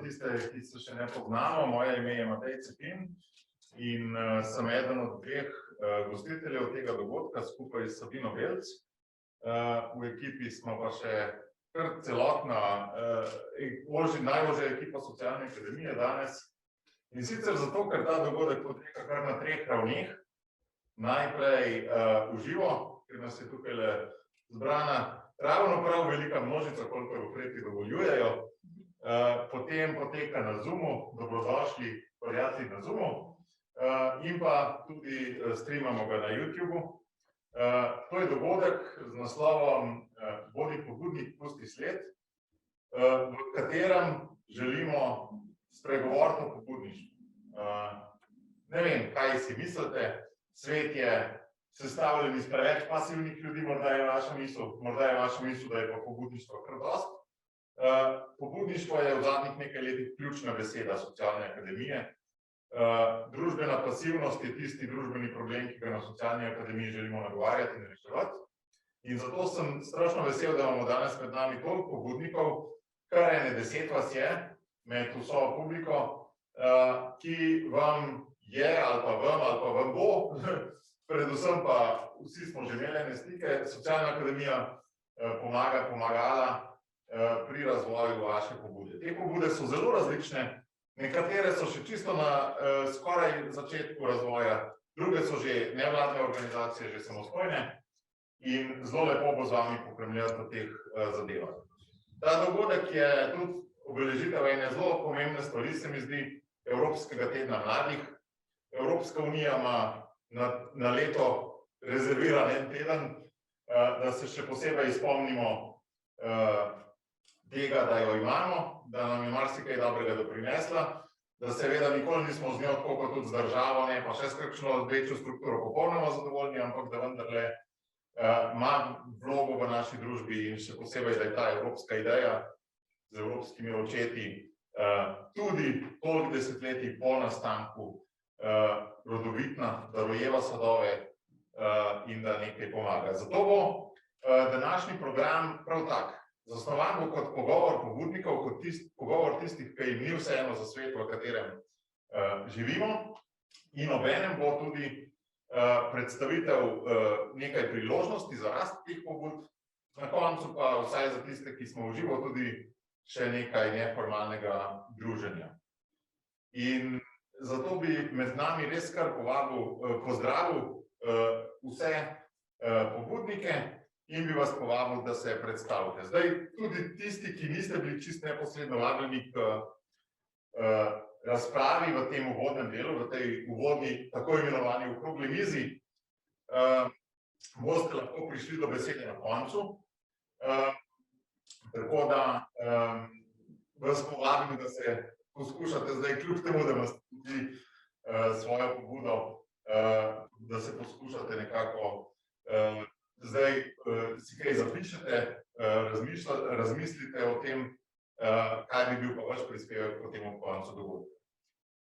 tiste, ki se še ne poznamo. Moje ime je Matej Cepin in sem eden od dveh gostiteljev tega dogodka skupaj s Sabino Belc. V ekipi smo pa še kar celotna, najožja ekipa Socialne akademije danes. In sicer zato, ker ta dogodek poteka kar na 3 ravneh. Najprej v živo, ker nas je tukaj zbrana ravno prav velika množica, kolikor ukrepi dovoljujejo. Potem poteka na Zoomu, dobrodošli prijatelji na Zoomu, in pa tudi streamamo ga na YouTubeu. To je dogodek z naslovom Bodi pobudnik, pusti sled, v katerem želimo spregovoriti o pobudništvu. Ne vem, kaj si mislite, svet je sestavljen iz preveč pasivnih ljudi, morda je vaša misel, da je pa pobudništvo kar dosti. Pobudništvo je v zadnjih nekaj letih ključna beseda Socialne akademije. Družbena pasivnost je tisti družbeni problem, ki ga na Socialni akademiji želimo nagovarjati in reševati. In zato sem strašno vesel, da imamo danes med nami toliko pobudnikov, kar ene 10 vas je med vso publiko, ki vam je ali pa vam bo, predvsem pa vsi smo že imeli ene stike, Socialna akademija pomagala pri razvoju vaše pobude. Te pobude so zelo različne, nekatere so še čisto na skoraj začetku razvoja, druge so že nevladne organizacije, že samostojne in zelo lepo bo z vami pokremljati o teh zadevah. Ta dogodek je tudi obeležitev ene zelo pomembne stvari, se mi zdi, Evropskega tedna mladih. Evropska unija ima na leto rezerviran en teden, da se še posebej spomnimo tega, da jo imamo, da nam je marsikaj dobrega doprinesla, da seveda nikoli nismo z njo tako kot tudi z državo, ne pa še s kakšno večjo strukturo popolnoma zadovoljni, ampak da vendarle ima vlogo v naši družbi in še posebej, da je ta evropska ideja z evropskimi očeti tudi toliko desetletij po nastanku rodovitna, da rojeva sadove in da nekaj pomaga. Zato bo današnji program prav tak. Zasnovan bo kot pogovor pobudnikov, kot pogovor tistih, ki jim ni vseeno za svet, v katerem živimo, in obenem bo tudi predstavitev nekaj priložnosti za rast teh pobud, na koncu pa vsaj za tiste, ki smo v živo, tudi še nekaj neformalnega druženja. In zato bi med nami res kar pozdravil vse pobudnike in bi vas povabil, da se predstavite. Zdaj, tudi tisti, ki niste bili čisto neposredno vabljeni k razpravi v tem uvodnem delu, v tej uvodni, tako imenovani okrogli mizi, boste lahko prišli do besede na koncu. Tako da vas povabim, da se poskušate zdaj, kljub temu, da vas tudi svojo pobudo, da se poskušate nekako zdaj si kaj zapišete, razmislite o tem, kaj bi bil pa vaš prispevek po tem koncu dogodka.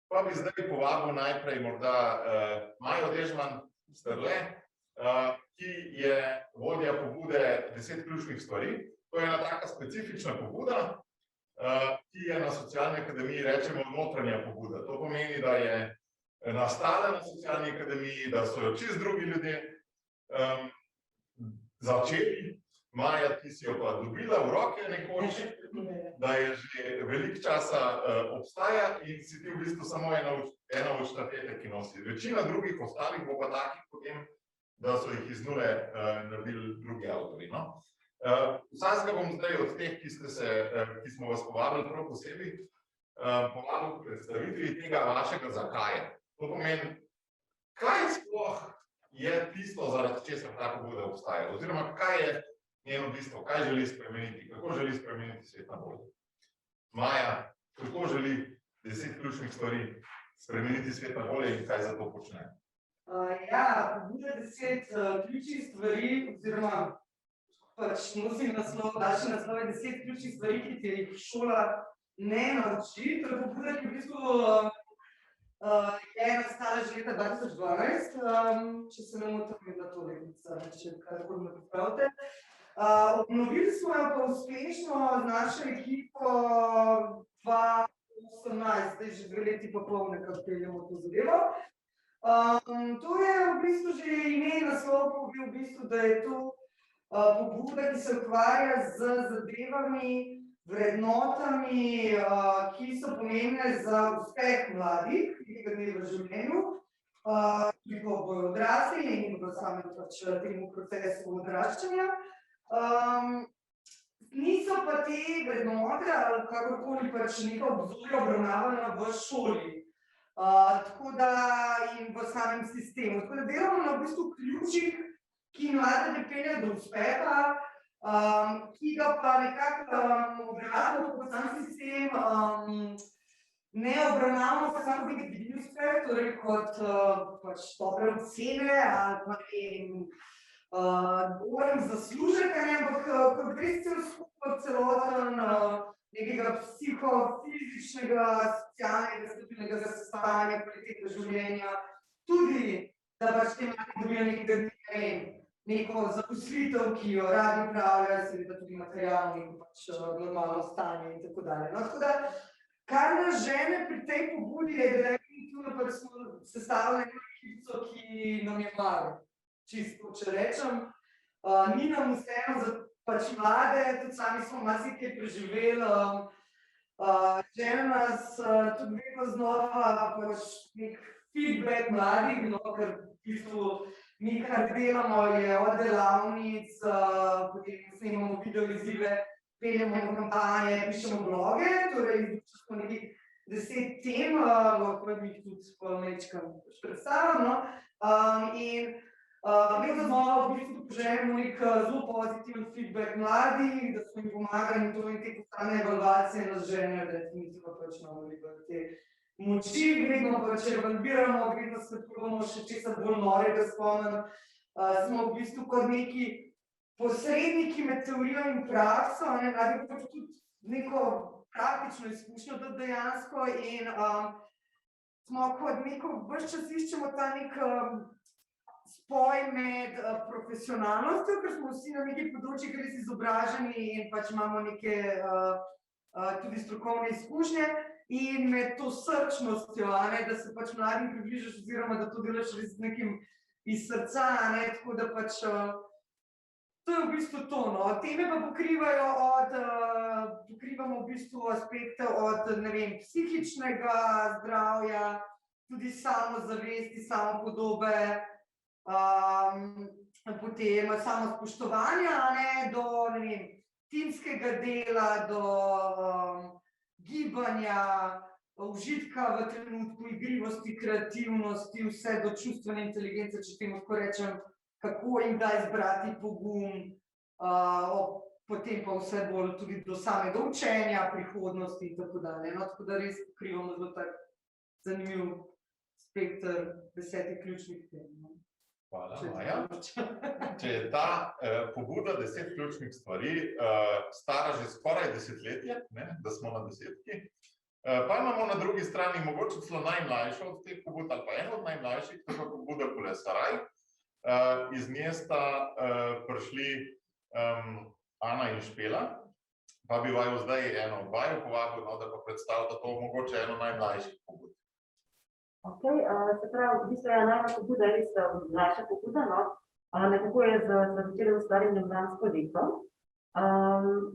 Pa bi zdaj povabil najprej morda Majo Dežman-Strle, ki je vodja pobude 10 ključnih stvari. To je ena taka specifična pobuda, ki je na Socialni akademiji, rečemo, notranja pobuda. To pomeni, da je nastala na Socialni akademiji, da so jo čisto drugi ljudje začeli. Maja, ti si jo pa dobila v roke nekoč, da je že veliko časa obstaja in si ti v bistvu samo ena od štafete, ki nosi. Večina drugih ostalih bo pa takih potem, da so jih iz nule naredili drugi avtori. Vsakega bom zdaj od teh, ki smo vas povabili prav posebej, povabil k predstavitvi tega vašega zakaja. To pomeni, kaj sploh je tisto, zaradi česar ta pobuda obstaja, oziroma kaj je njeno bistvo, kaj želi spremeniti, kako želi spremeniti svet na bolje. Maja, kako želi 10 ključnih stvari spremeniti svet na bolje in kaj za to počne? Ja, pobuda 10 ključnih stvari, oziroma pač nosim daljši naslov 10 ključnih stvari, ki ti jih šola ne nauči. To je pobuda, ki v bistvu je nastala že leta 2012, če se ne motim, je bila to letnica, če karkoli me popravite. Obnovili smo jo pa uspešno z našo ekipo 18, zdaj že 2 leti pa pol nekako peljemo to zadevo. To je v bistvu že ime naslov pove v bistvu, da je to pobuda, ki se ukvarja z zadevami, vrednotami, ki so pomembne za uspeh mladih, nekega dne v življenju, ki ko bojo odrasli in v samem pač temu procesu odraščanja. Niso pa te vrednote ali kakorkoli pač neka obzorja obravnavana v šoli. Tako da in v samem sistemu. Tako da delamo na v bistvu ključih, ki mlade pripeljejo do uspeha, ki ga pa nekako obravnavamo kot sam sistem, ne obravnavamo pa samo nekaj vidni uspeh, torej kot pač dobre ocene ali pa govorim zaslužek, ampak kot res cel skupaj celoten nekega psihofizičnega, socialnega, stabilnega stanja, kvalitete življenja, tudi, da pač te mladi dobijo nekega neko zaposlitev, ki jo radi upravljajo, seveda tudi materialno in pač normalno stanje in tako dalje. No, tako da, kar nas žene pri tej pobudi je, da definitivno pač smo sestavili eno ekipo, ki nam je mar. Čisto, če rečem, ni nam vseeno za pač mlade, tudi sami smo marsikaj preživeli, žene nas tudi vedno znova pač nek feedback mladih, no, ker v bistvu mi kar delamo je od delavnic, potem snemamo video izzive, peljemo kampanje, pišemo bloge, torej smo nekih 10 tem, lahko bi jih tudi po mečkam predstavljam, no, in vedno znova v bistvu poželjemo nek zelo pozitiven feedback mladih, da smo jim pomagali in te postane evalvacije nas žene, definitivno pač imamo veliko te moči, vedno pač evalviramo, vedno se probamo še česa bolj norega spomnim. Smo v bistvu kot neki posredniki med teorijo in prakso, mladi pač tudi neko praktično izkušnjo dejansko in smo kot neko ves čas iščemo ta nek spoj med profesionalnostjo, ker smo vsi na nekaj področjih res izobraženi in pač imamo neke tudi strokovne izkušnje in med to srčnostjo, da se pač mladim približaš oziroma da to delaš res z nekim iz srca, tako da pač to je v bistvu to, no. Teme pa pokrivamo v bistvu aspekte od, ne vem, psihičnega zdravja, tudi samozavesti, samopodobe, potem samospoštovanja, do, ne vem, timskega dela, do gibanja, užitka v trenutku, igrivosti, kreativnosti, vse do čustvene inteligence, če temu tako rečem, kako in kdaj zbrati pogum, potem pa vse bolj tudi do samega učenja, prihodnosti in tako dalje. No, tako da res pokrivamo zelo tak zanimiv spekter 10 ključnih tem. Hvala, Maja. Če je ta pobuda 10 ključnih stvari stara že skoraj desetletje, da smo na desetki, pa imamo na drugi strani mogoče celo najmlajšo od teh pobud, ali pa eno od najmlajših, to je pobuda Kolesaraj. Iz nje sta prišli Ana in Špela, pa bi vaju zdaj eno od vaju povabil, da pa predstavljate to mogoče eno najmlajših pobud. Ok, se pravi, v bistvu je najma pobuda res mlajša pobuda, no. Nekako je začela ustvarjati ljubljansko leto.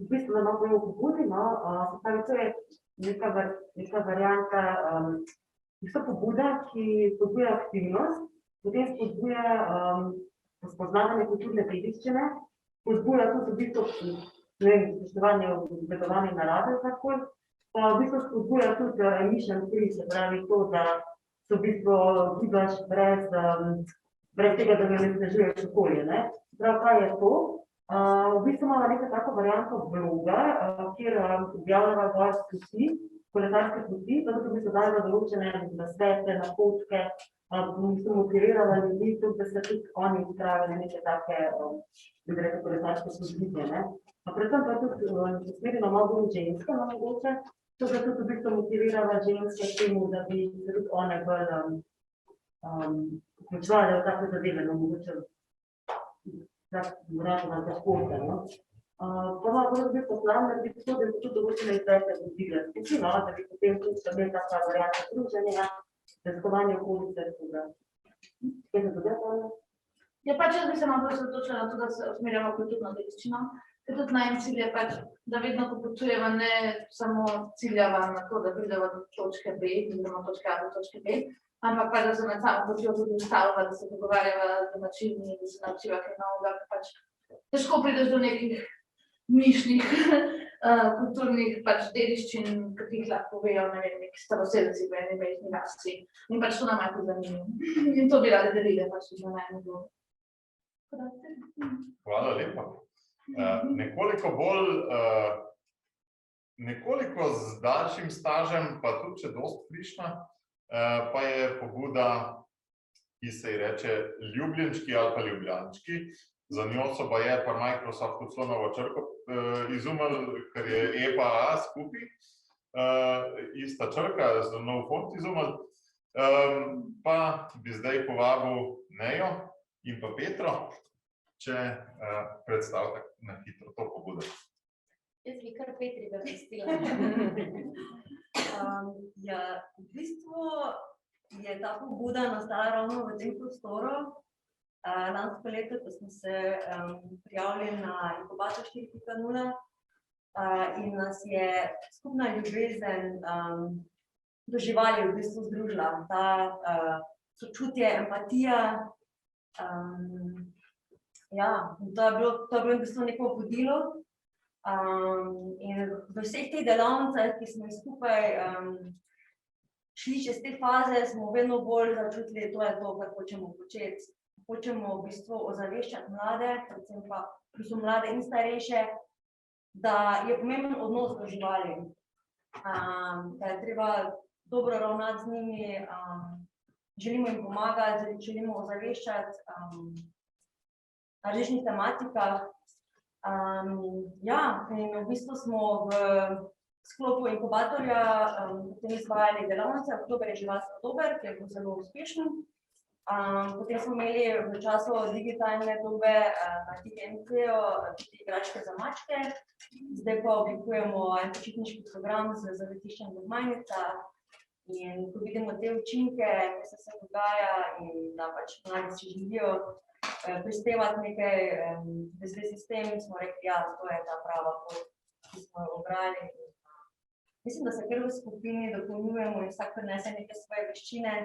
V bistvu da malo v pobudi, no, se pravi, to je neka varianta, isto pobuda, ki spodbuja aktivnost, potem spodbuja spoznavanje kulturne dediščine, spodbuja tudi v bistvu, ne vem, spoštovanje obledovanja narave, takoj, pa v bistvu spodbuja tudi emission free, se pravi to, da se v bistvu gibaš brez tega, da ne snežuješ okolje, ne. Prav, kaj je to? V bistvu imamo neka tako varianto bloga, kjer objavljava gor poti, kolesarske poti, zato v bistvu dajemo določene nasvete, napotke, v bistvu motivirala ljudi, tudi da se tudi oni upravili neke take, bi rekel, kolesarske podvige, ne. Predvsem pa tudi usmerjeno malo bolj ženske, no, mogoče, to da tudi v bistvu motivirala ženske k temu, da bi se tudi one bolj vključevale v take zadeve, no, mogoče tako moramo na športe, no. Pa malo bolj bi poznam, da bi to, da bi tudi določene izveste dobile skupaj, no, da bi potem tudi še imeli taka varianta druženja, raziskovanje okolice, tako. Kaj se dodati? Ja, pač jaz bi se malo osredotočila na to, da se usmerjamo kulturno dediščino, ker tudi najin cilj je pač, da vedno, ko potujemo, ne samo ciljava na to, da pridemo do točke B, oziroma točke A do točke B, ampak pač, da se med samo potijo tudi ustavlja, da se pogovarjava z domačini, da se naučiva kaj novega, pač težko prideš do nekih mišnih kulturnih pač dediščin, ki jih lahko povejo, ne vem, neki staroselci v eni mestni vasi. In pač to nam je zanimivo. In to bi radi delili, pač za najmo bilo. Hvala lepa. Nekoliko bolj, nekoliko z daljšim stažem, pa tudi če dosti frišna, pa je pobuda, ki se ji reče ljubljenčki ali pa ljubljančki. Za njo so baje pa Microsoft celo novo črko izumili, ker je E pa A skupaj, ista črka, za nov font izumili. Pa bi zdaj povabil Nejo in pa Petro, če predstavite na hitro to pobudo. Jaz bi kar Petri prepustila. Ja, v bistvu je ta pobuda nastala ravno v tem prostoru. Lansko leto, ko smo se prijavili na inkubator 4.0 in nas je skupna ljubezen do živali v bistvu združila. Ta sočutje, empatija. Ja, to je bilo v bistvu neko vodilo. In v vseh teh delavnicah, ki smo skupaj šli čez te faze, smo vedno bolj začutili, to je to, kar hočemo početi. Hočemo v bistvu ozaveščati mlade, predvsem pa mlade in starejše, da je pomemben odnos do živali, da je treba dobro ravnati z njimi, želimo jim pomagati, želimo ozaveščati na različnih tematikah. Ja, in v bistvu smo v sklopu inkubatorja potem izvajali delavnice, Oktober je živalski oktober, ki je bil zelo uspešen. Potem smo imeli v času digitalne dobe na TGMC-ju tudi igračke za mačke. Zdaj pa oblikujemo en počitniški program z zavetiščem v Gmajnicah. In ko vidimo te učinke, kaj se dogaja in da pač mladi si želijo prispevati nekaj v zvezi s tem, smo rekli, ja, to je ta prava pot, ki smo jo ubrali. Mislim, da se kar v skupini dopolnjujemo in vsak prinese neke svoje veščine.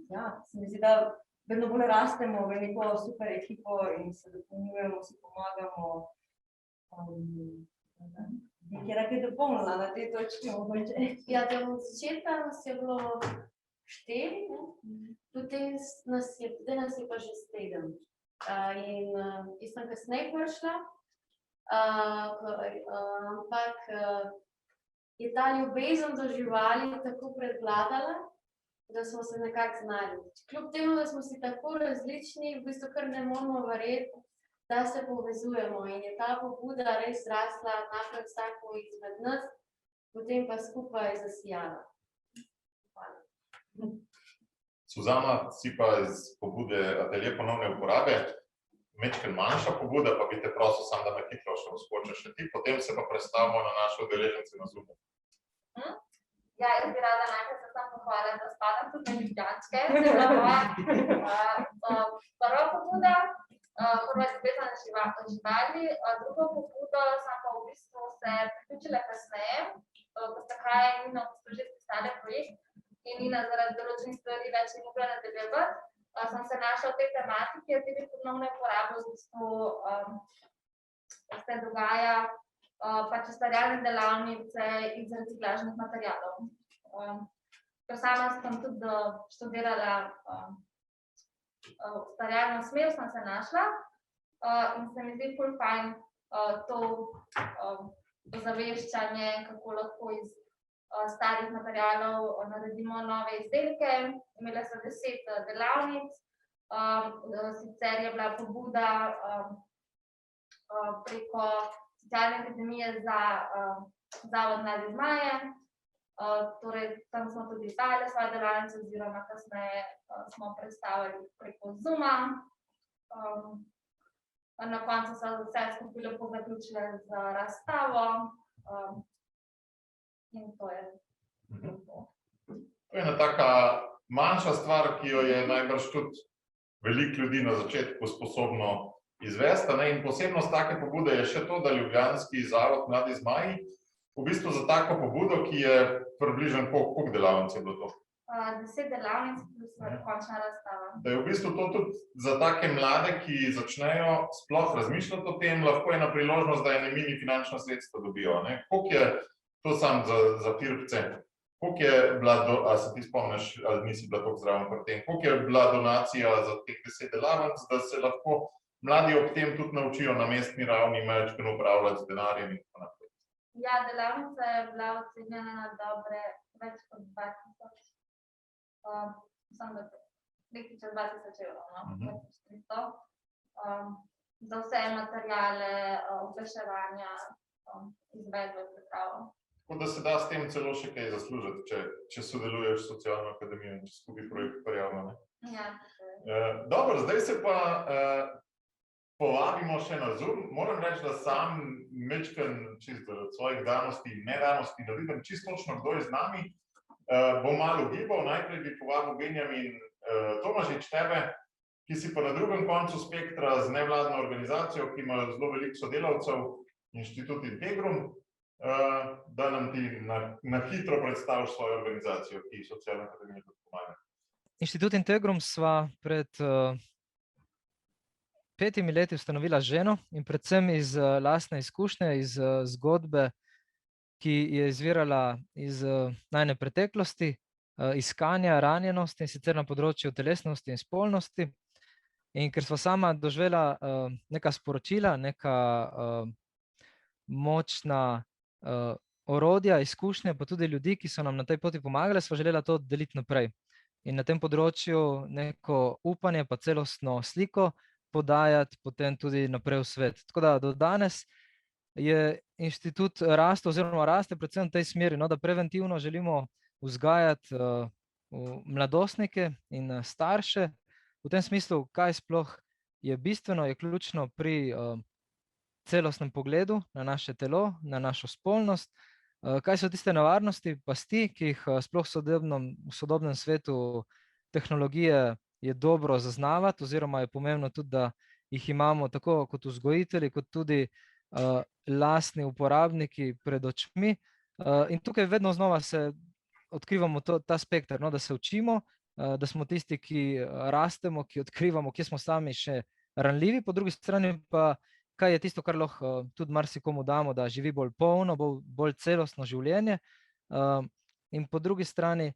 Ja, se mi zdi, da vedno bolj rastemo v neko super ekipo in se dopolnjujemo, si pomagamo. Bi kje dopolnila na tej točki mogoče? Ja, od začetka nas je bilo 4, potem nas je pa že 7. In jaz sem kasneje prišla, ampak je ta ljubezen do živali tako prevladala, da smo se nekako znali. Kljub temu, da smo si tako različni, v bistvu kar ne moramo verjeti, da se povezujemo in je ta pobuda res rasla najprej vsako izmed nas, potem pa skupaj zasijala. Hvala. Suzana, si pa iz pobude Atelje ponovne uporabe, majčkeno manjša pobuda, pa bi te prosil samo, da na hitro še vskočiš še ti, potem se pa predstavimo na naše udeležence na Zoomu. Ja, jaz bi rada najprej se sam pohvalila, da spadam tudi na ljubljančke, se bila moja prva pobuda, prva je spet na živali, drugo pobudo sem pa v bistvu se priključila kasneje, ko sta Kaja in Nina v bistvu že spisali projekt in Nina zaradi določenih stvari več ni mogla nadaljevati. Sem se našla v tej tematiki, tudi ponovne uporabe v bistvu se dogaja pač ustvarjalne delavnice iz reciklažnih materialov. Ker sama sem tudi študirala ustvarjalno smer, sem se našla in se mi zdi ful fajn to ozaveščanje, kako lahko iz starih materialov naredimo nove izdelke. Imela sem 10 delavnic, sicer je bila pobuda preko Socialne akademije za Zavod Mladi Zmaje, torej tam smo tudi izvajali svoje delavnice oziroma kasneje smo predstavili preko Zooma. Na koncu so vse skupaj lepo zaključile z razstavo. In to je to. To je ena taka manjša stvar, ki jo je najbrž tudi veliko ljudi na začetku sposobno izvesti, ne? In posebnost take pobude je še to, da Ljubljanski zavod Mladi zmaji v bistvu za tako pobudo, ki je približno koliko delavnic je bilo to? 10 delavnic plus končna razstava. Da je v bistvu to tudi za take mlade, ki začnejo sploh razmišljati o tem, lahko ena priložnost, da ene mini finančna sredstva dobijo, ne? Koliko je to samo za firpce? Koliko je bila, a se ti spomniš, ali nisi bila toliko zraven pri tem, koliko je bila donacija za teh 10 delavnic, da se lahko mladi ob tem tudi naučijo na mestni ravni malčkeno upravljati z denarjem in tako naprej? Ja, delavnica je bila ocenjena na dobre več kot 2000. Samo da nekaj čez 2000 evrov, no? 300. Za vse materiale, oglaševanja, izvedbe pripravo. Tako da se da s tem celo še kaj zaslužiti, če sodeluješ s Socialno akademijo in če skupaj projekt prijavimo, ne? Ja. Dobro, zdaj se pa povabimo še na Zoom. Moram reči, da sam mečken čisto od svojih danosti in nedanosti, da vidim čisto točno, kdo je z nami. Bom malo ugibal, najprej bi povabil Benjamin Tomažič, tebe, ki si pa na drugem koncu spektra z nevladno organizacijo, ki ima zelo veliko sodelavcev, Inštitut Integrum, da nam ti na hitro predstaviš svojo organizacijo, ki Socialna akademija tudi pomaga. Inštitut Integrum sva pred 5 leti ustanovila z ženo in predvsem iz lastne izkušnje, iz zgodbe, ki je izvirala iz najine preteklosti, iskanja ranjenosti, in sicer na področju telesnosti in spolnosti. In ker sva sama doživela neka sporočila, neka močna orodja, izkušnje, pa tudi ljudi, ki so nam na tej poti pomagali, sva želela to deliti naprej. In na tem področju neko upanje, pa celostno sliko podajati potem tudi naprej v svet. Tako da do danes je inštitut rastel oziroma raste predvsem v tej smeri, no, da preventivno želimo vzgajati mladostnike in starše v tem smislu, kaj sploh je bistveno, je ključno pri celostnem pogledu na naše telo, na našo spolnost, kaj so tiste nevarnosti, pasti, ki jih sploh v sodobnem svetu tehnologije je dobro zaznavati, oziroma je pomembno tudi, da jih imamo tako kot vzgojitelji, kot tudi lastni uporabniki pred očmi. In tukaj vedno znova se odkrivamo ta spekter, no, da se učimo, da smo tisti, ki rastemo, ki odkrivamo, kje smo sami še ranljivi, po drugi strani pa kaj je tisto, kar lahko tudi marsikomu damo, da živi bolj polno, bolj celostno življenje. In po drugi strani,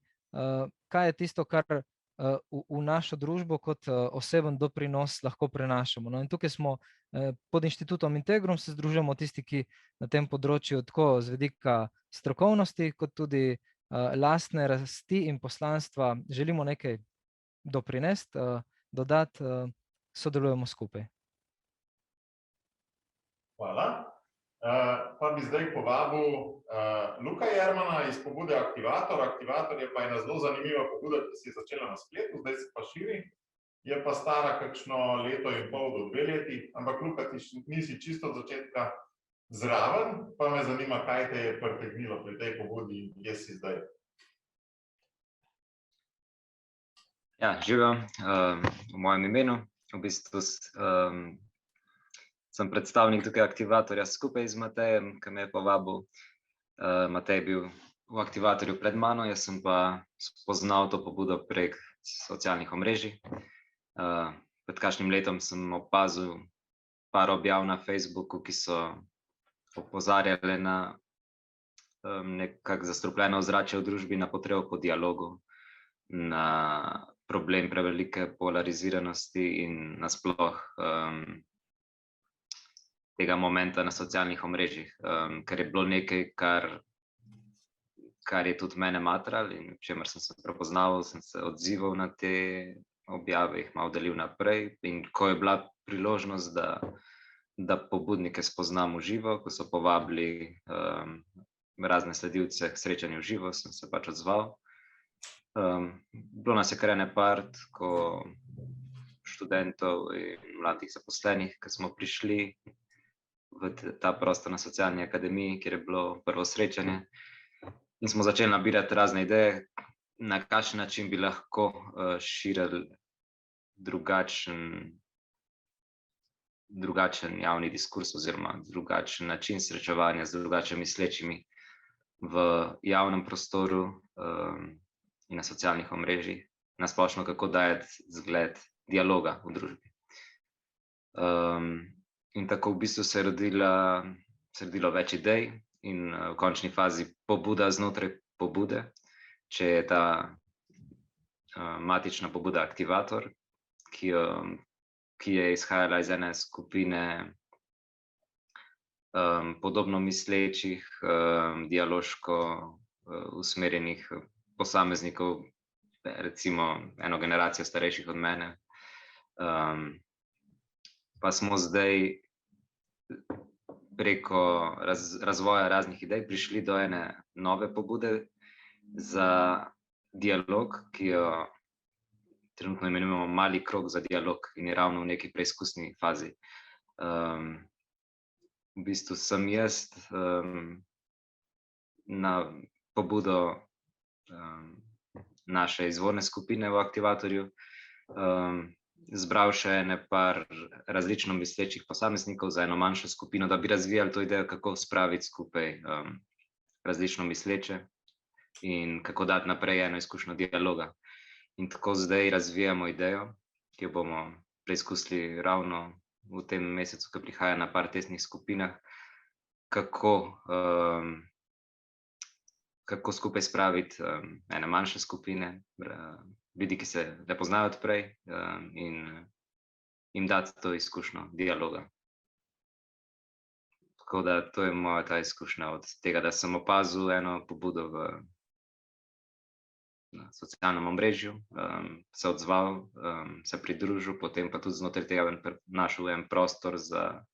kaj je tisto, kar v našo družbo kot oseben doprinos lahko prenašamo. No, in tukaj smo pod Inštitutom Integrum, se združujemo tisti, ki na tem področju tako z vidika strokovnosti, kot tudi lastne rasti in poslanstva želimo nekaj doprinesti, dodati, sodelujemo skupaj. Hvala. Pa bi zdaj povabil Luka Jermana iz pobude Aktivator. Aktivator je pa ena zelo zanimiva pobuda, ki se je začela na spletu, zdaj se pa širi. Je pa stara kakšno leto in pol do 2 leti, ampak Luka, ti nisi čisto od začetka zraven, pa me zanima, kaj te je pritegnilo pri tej pobudi in kje si zdaj. Ja, živim v mojem imenu. V bistvu sem predstavnik tukaj Aktivatorja skupaj z Matejem, ki me je povabil. Matej je bil v Aktivatorju pred mano, jaz sem pa spoznal to pobudo prek socialnih omrežij. Pred kakšnim letom sem opazil par objav na Facebooku, ki so opozarjale na nekako zastrupljeno ozračje v družbi, na potrebo po dialogu, na problem prevelike polariziranosti in nasploh tega momenta na socialnih omrežjih, ker je bilo nekaj, kar je tudi mene matralo in v čemer sem se prepoznaval, sem se odzival na te objave, jih malo delil naprej. In ko je bila priložnost, da pobudnike spoznam v živo, ko so povabili razne sledilce k srečanju v živo, sem se pač odzval. Bilo nas je kar ene part, ko študentov in mladih zaposlenih, ki smo prišli v ta prostor na socialni akademiji, kjer je bilo prvo srečanje. In smo začeli nabirati razne ideje, na kakšen način bi lahko širili drugačen javni diskurs oziroma drugačen način srečevanja z drugače mislečimi v javnem prostoru in na socialnih omrežjih, na splošno kako dajati zgled dialoga v družbi. In tako v bistvu se je rodilo več idej in v končni fazi pobuda znotraj pobude, če je ta matična pobuda aktivator, ki je izhajala iz ene skupine podobno mislečih, dialoško usmerjenih posameznikov, recimo eno generacijo starejših od mene. Pa smo zdaj preko razvoja raznih idej prišli do ene nove pobude za dialog, ki jo trenutno imenujemo mali krog za dialog in je ravno v neki preizkusni fazi. V bistvu sem jaz na pobudo naše izvorne skupine v aktivatorju zbral še ene par različno mislečih posameznikov za eno manjšo skupino, da bi razvijali to idejo, kako spraviti skupaj različno misleče in kako dati naprej eno izkušnjo dialoga. In tako zdaj razvijamo idejo, ki jo bomo preizkusili ravno v tem mesecu, ki prihaja na par testnih skupinah, kako skupaj spraviti ene manjše skupine, ljudi, ki se ne poznajo od prej, in jim dati to izkušnjo dialoga. Tako da to je moja ta izkušnja od tega, da sem opazil eno pobudo na socialnem omrežju, se odzval, se pridružil, potem pa tudi znotraj tega našel en prostor za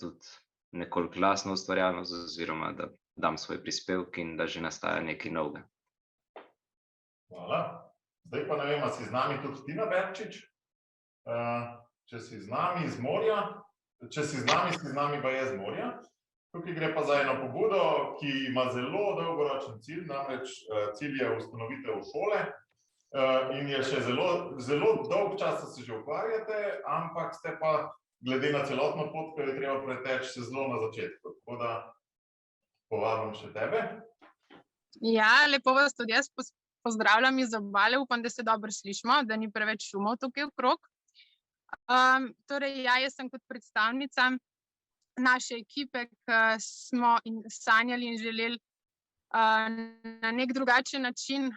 tudi nekoliko glasno ustvarjalnost oziroma da dam svoj prispevek in da že nastaja nekaj novega. Hvala. Zdaj pa ne vem, a si z nami tudi Tina Berčič? Če si z nami iz Morja, če si z nami pa je z Morja. Tukaj gre pa za eno pobudo, ki ima zelo dolgoročen cilj, namreč cilj je ustanovitev šole in je še zelo dolg časa se že ukvarjate, ampak ste pa glede na celotno pot, ki jo je treba preteči, se zelo na začetku. Tako da povabim še tebe. Ja, lepo vas tudi jaz pozdravljam iz obale, upam, da se dobro slišimo, da ni preveč šumov tukaj okrog. Torej, ja, jaz sem kot predstavnica naše ekipe, ki smo sanjali in želeli na nek drugačen način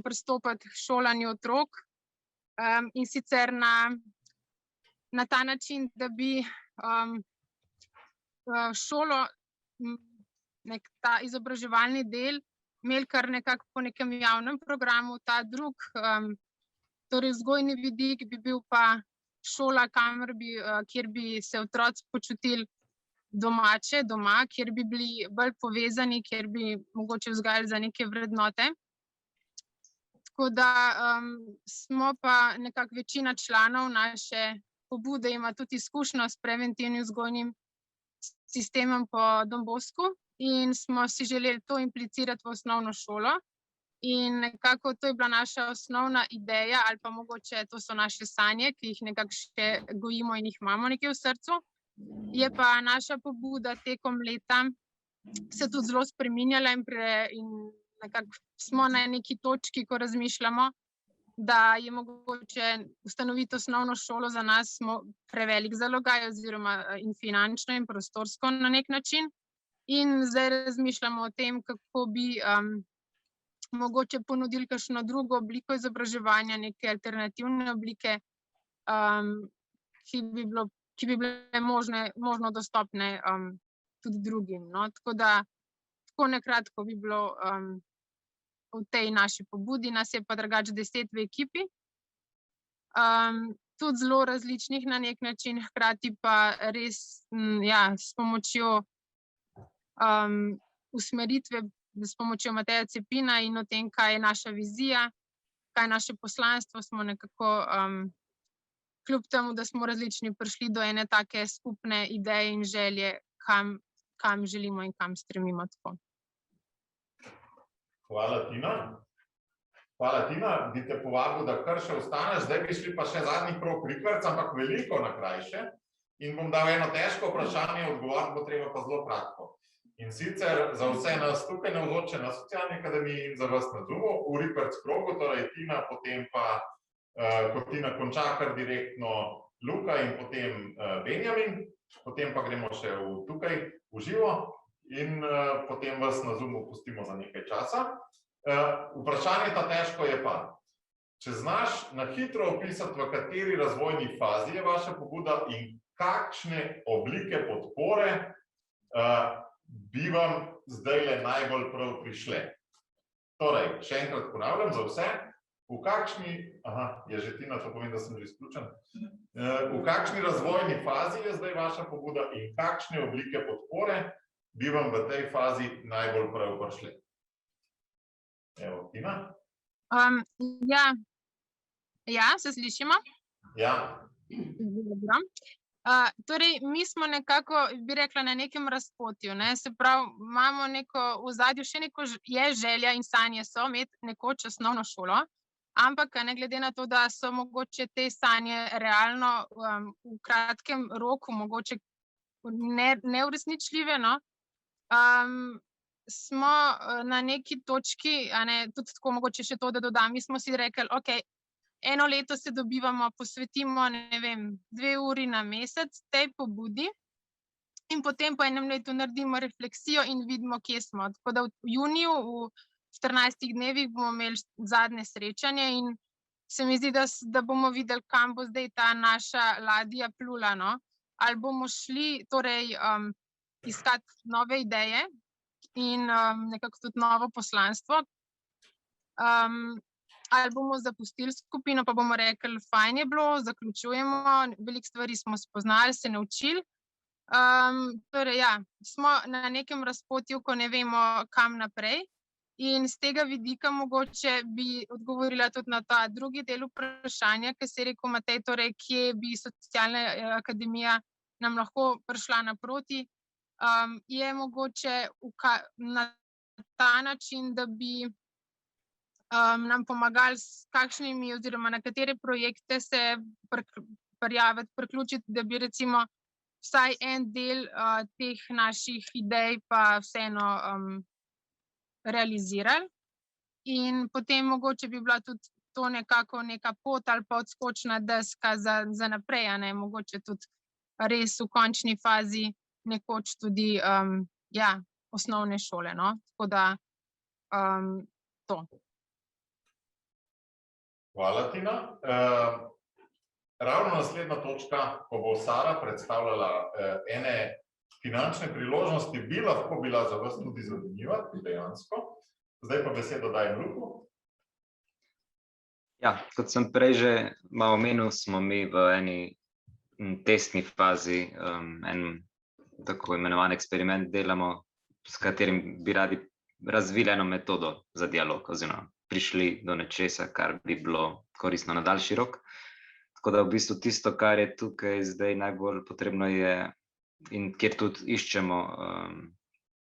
pristopiti k šolanju otrok in sicer na ta način, da bi šolo, ta izobraževalni del, imeli kar nekako po nekem javnem programu, ta drug, torej vzgojni vidik bi bil pa šola, kjer bi se otroci počutili domače, doma, kjer bi bili bolj povezani, kjer bi mogoče vzgajali za neke vrednote. Tako da smo pa nekako večina članov naše pobude ima tudi izkušnjo s preventivnim vzgojnim sistemom po Don Boscu in smo si želeli to implicirati v osnovno šolo. In nekako to je bila naša osnovna ideja ali pa mogoče to so naše sanje, ki jih nekako še gojimo in jih imamo nekje v srcu. Je pa naša pobuda tekom leta se tudi zelo spreminjala in nekako smo na neki točki, ko razmišljamo, da je mogoče ustanoviti osnovno šolo za nas prevelik zalogaj oziroma in finančno in prostorsko na nek način. In zdaj razmišljamo o tem, kako bi mogoče ponudili kakšno drugo obliko izobraževanja, neke alternativne oblike, ki bi bile možno dostopne tudi drugim. Tako da, tako nekratko bi bilo v tej naši pobudi, nas je pa drugače 10 v ekipi. Tudi zelo različnih na nek način, hkrati pa res s pomočjo usmeritve, s pomočjo Mateja Cepina in o tem, kaj je naša vizija, kaj je naše poslanstvo, smo nekako kljub temu, da smo različni, prišli do ene take skupne ideje in želje, kam želimo in kam stremimo. Tako. Hvala, Tina. Hvala, Tina. Bi te povabil, da kar še ostaneš. Zdaj bi šli pa še zadnji krog prikvrc, ampak veliko na krajše. In bom dal eno težko vprašanje, odgovoriti bo treba pa zelo kratko. In sicer za vse nas tukaj navzoče na Socialni akademiji in za vas na Zoomu, v Riperc krogu, torej Tina, potem pa, ko Tina konča kar direktno Luka in potem Benjamin, potem pa gremo še tukaj v živo in potem vas na Zoomu pustimo za nekaj časa. Vprašanje ta težko je pa, če znaš na hitro opisati, v kateri razvojni fazi je vaša pobuda in kakšne oblike podpore bi vam zdajle najbolj prav prišle. Torej, še enkrat ponavljam za vse, v kakšni, je že Tina, to pomeni, da sem že izključen, v kakšni razvojni fazi je zdaj vaša pobuda in kakšne oblike podpore bi vam v tej fazi najbolj prav prišle. Evo, Tina? Ja, se slišimo? Ja. Dobro. Torej, mi smo nekako, bi rekla, na nekem razpotju, ne? Se pravi, imamo neko v ozadju, še neko je želja in sanje so imeti nekoč osnovno šolo, ampak ne glede na to, da so mogoče te sanje realno v kratkem roku mogoče neuresničljive, no? Smo na neki točki, tudi tako mogoče še to, da dodam, mi smo si rekli, okej, eno leto se dobivamo, posvetimo, 2 uri na mesec tej pobudi in potem po enem letu naredimo refleksijo in vidimo, kje smo. Tako da v juniju, v 14 dnevih bomo imeli zadnje srečanje in se mi zdi, da bomo videli, kam bo zdaj ta naša ladja plula, no? Ali bomo šli torej iskati nove ideje in nekako tudi novo poslanstvo, ali bomo zapustili skupino, pa bomo rekli, fajn je bilo, zaključujemo, veliko stvari smo spoznali, se naučili. Torej, ja, smo na nekem razpotju, ko ne vemo, kam naprej. In z tega vidika mogoče bi odgovorila tudi na ta drugi del vprašanja, ki se je rekel Matej, torej, kje bi Socialna akademija nam lahko prišla naproti. Je mogoče na ta način, da bi nam pomagali s kakšnimi oziroma na katere projekte se prijaviti, priključiti, da bi recimo vsaj en del teh naših idej pa vseeno realizirali. In potem mogoče bi bila tudi to nekako neka pot ali pa odskočna deska za naprej, mogoče tudi res v končni fazi nekoč tudi osnovne šole, no? Tako da to. Hvala, Tina. Ravno naslednja točka, ko bo Sara predstavljala ene finančne priložnosti, bi lahko bila za vas tudi zanimiva, dejansko. Zdaj pa besedo dajem Luku. Ja, kot sem prej že malo omenil, smo mi v eni testni fazi, en tako imenovan eksperiment delamo, s katerim bi radi razvili eno metodo za dialog oziroma prišli do nečesa, kar bi bilo koristno na daljši rok. Tako da v bistvu tisto, kar je tukaj zdaj najbolj potrebno je, in kjer tudi iščemo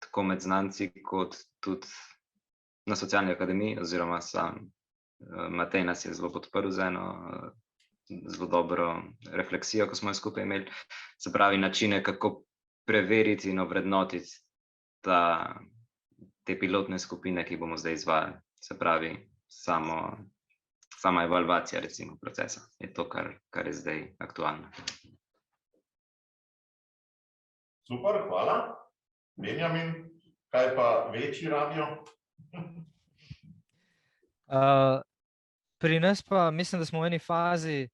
tako med znanci, kot tudi na Socialni akademiji, oziroma sam Matej nas je zelo podprl z eno zelo dobro refleksijo, ko smo jo skupaj imeli, se pravi načine, kako preveriti in ovrednotiti te pilotne skupine, ki bomo zdaj izvajali. Se pravi, sama evalvacija recimo procesa je to, kar je zdaj aktualno. Super, hvala. Benjamin, kaj pa večji rabijo? Pri nas pa mislim, da smo v eni fazi,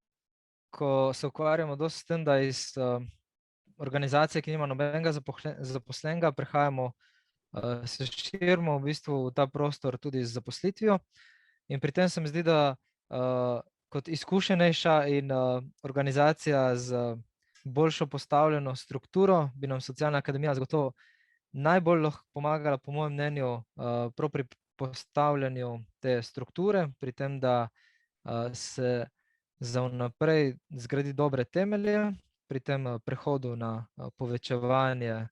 ko se ukvarjamo dosti s tem, da iz organizacije, ki nima nobenega zaposlenega, prehajamo, se širimo v bistvu v ta prostor tudi z zaposlitvijo. In pri tem se mi zdi, da kot izkušenejša in organizacija z boljšo postavljeno strukturo bi nam Socialna akademija zagotovo najbolj lahko pomagala, po mojem mnenju, prav pri postavljanju te strukture, pri tem, da se za vnaprej zgraditi dobre temelje pri tem prehodu na povečevanje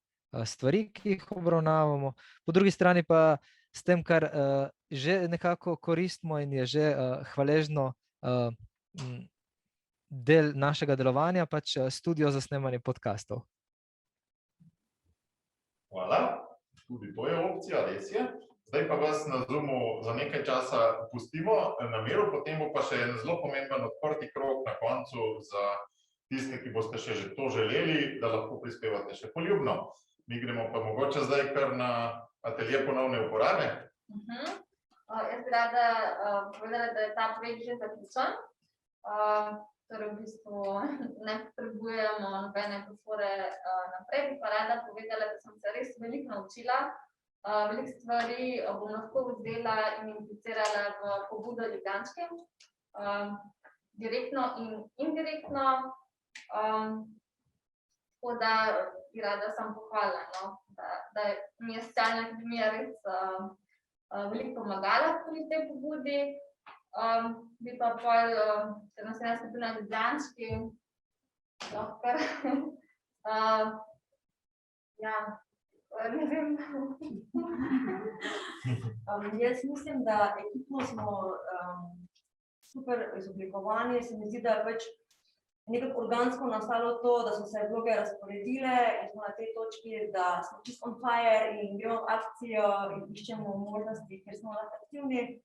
stvari, ki jih obravnavamo. Po drugi strani pa s tem, kar že nekako koristimo in je že hvaležno del našega delovanja, pač studio za snemanje podcastov. Hvala. Tudi to je opcija, res je. Zdaj pa vas na Zoomu za nekaj časa pustimo na miru, potem bo pa še en zelo pomemben odprti krog na koncu za tiste, ki boste še že to želeli, da lahko prispevate še poljubno. Mi gremo pa mogoče zdaj kar na atelje ponovne uporabe. Jaz bi rada povedala, da je ta projekt že zaključen. Torej v bistvu ne potrebujemo nobene podpore naprej. Bi pa rada povedala, da sem se res veliko naučila. Veliko stvari bom lahko vzela in implicirala v pobudo Ljubljančke, direktno in indirektno. Tako da bi rada samo pohvalila, da mi je socialna akademija res veliko pomagala pri tej pobudi. Bi pa pol, če nas je skupina Ljubljančki, lahko ja, ne vem. Jaz mislim, da ekipno smo super izoblikovani. Se mi zdi, da je pač nekako organsko nastalo to, da so se vloge razporedile in smo na tej točki, da smo čisto on fire in gremo v akcijo in iščemo možnosti, ker smo lahko aktivni.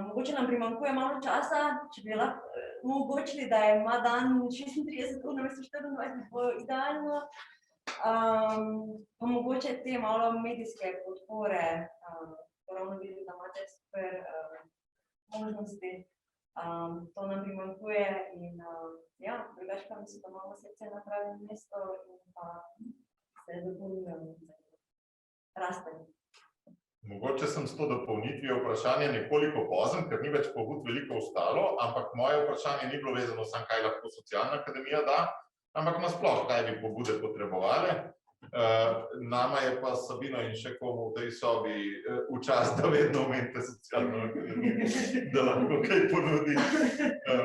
Mogoče nam primanjkuje malo časa, če bi lahko omogočili, da ima dan 36 ur namesto 24, bo idealno. Pa mogoče te malo medijske podpore, ravno vidim, da imate super možnosti. To nam primanjkuje in ja, drugače pa mislim, da imamo sekcije na pravem mestu in pa se dopolnjujemo, rastemo. Mogoče sem s to dopolnitvijo vprašanje nekoliko pozen, ker ni več pobud veliko ostalo, ampak moje vprašanje ni bilo vezano samo, kaj lahko socialna akademija da, ampak nasploh, kaj bi pobude potrebovale. Nama je pa Sabino in še komu v tej sobi v čas, da vedno omenite socialno akademijo, da lahko kaj ponudi.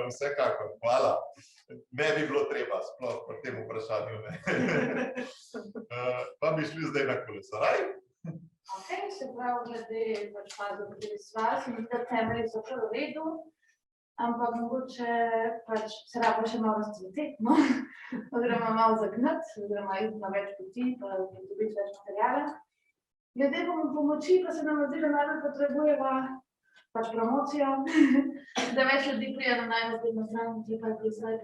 Vsekakor, hvala. Ne bi bilo treba, sploh pri tem vprašanju ne. Pa bi šli zdaj na kolesaraj. Okay, se pravi, glede pač fazo, kateri sva, se mi da temelji so prav v redu, ampak mogoče pač se rabo še malo razcveteti, no? Oziroma malo zagnati, oziroma iti na več poti, pa dobiti več materijala. Glede pomoči pa se nam zdi, da najbolj potrebujeva pač promocijo, da več ljudi prije na najbolj zgodno stran, ki pa je kolesaraj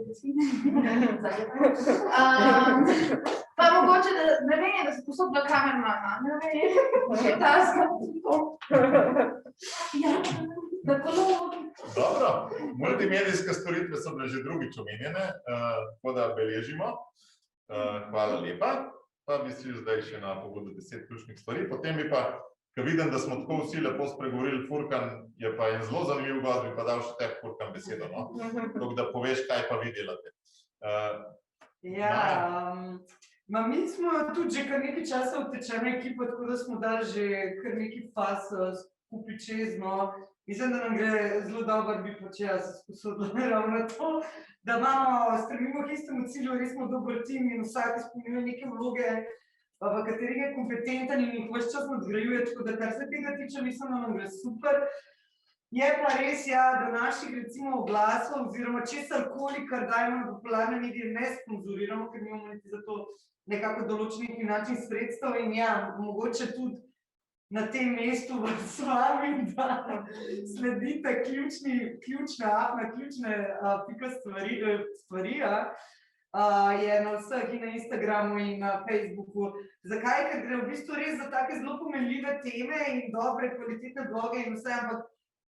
pa mogoče, da ne vem, da se posodila kamermana, ne vem, še ta ja, da kolo. Dobro, multimedijske storitve so bile že drugič omenjene, tako da beležimo. Hvala lepa. Pa bi si zdaj še na pobudo 10 ključnih stvari. Potem bi pa, ker vidim, da smo tako vsi lepo spregovorili, Furkan je pa en zelo zanimiv gost, bi pa dal še tebi, Furkan, besedo, no? Tako da poveš, kaj pa vi delate. Mi smo tudi že kar nekaj časa utečena ekipa, tako da smo dali že kar nekaj faz skupaj čez, no. Mislim, da nam gre zelo dobro, bi pač jaz sposodila ravno to, da stremimo k istemu cilju, res smo dober tim in vsak izpolnjuje neke vloge, v katerih je kompetenten in jih ves čas nadgrajuje, tako da kar se tega tiče, mislim, da nam gre super. Je pa res, ja, da naših recimo oglasov oziroma česarkoli, kar dajemo na popularne medije, ne sponzoriramo, ker nimamo niti za to nekako določenih finančnih sredstev in ja, mogoče tudi na tem mestu vas vabim, da sledite ključne pika stvari, je na vseh in na Instagramu in na Facebooku. Zakaj? Ker gre v bistvu res za take zelo pomenljive teme in dobre, kvalitetne bloge in vse, ampak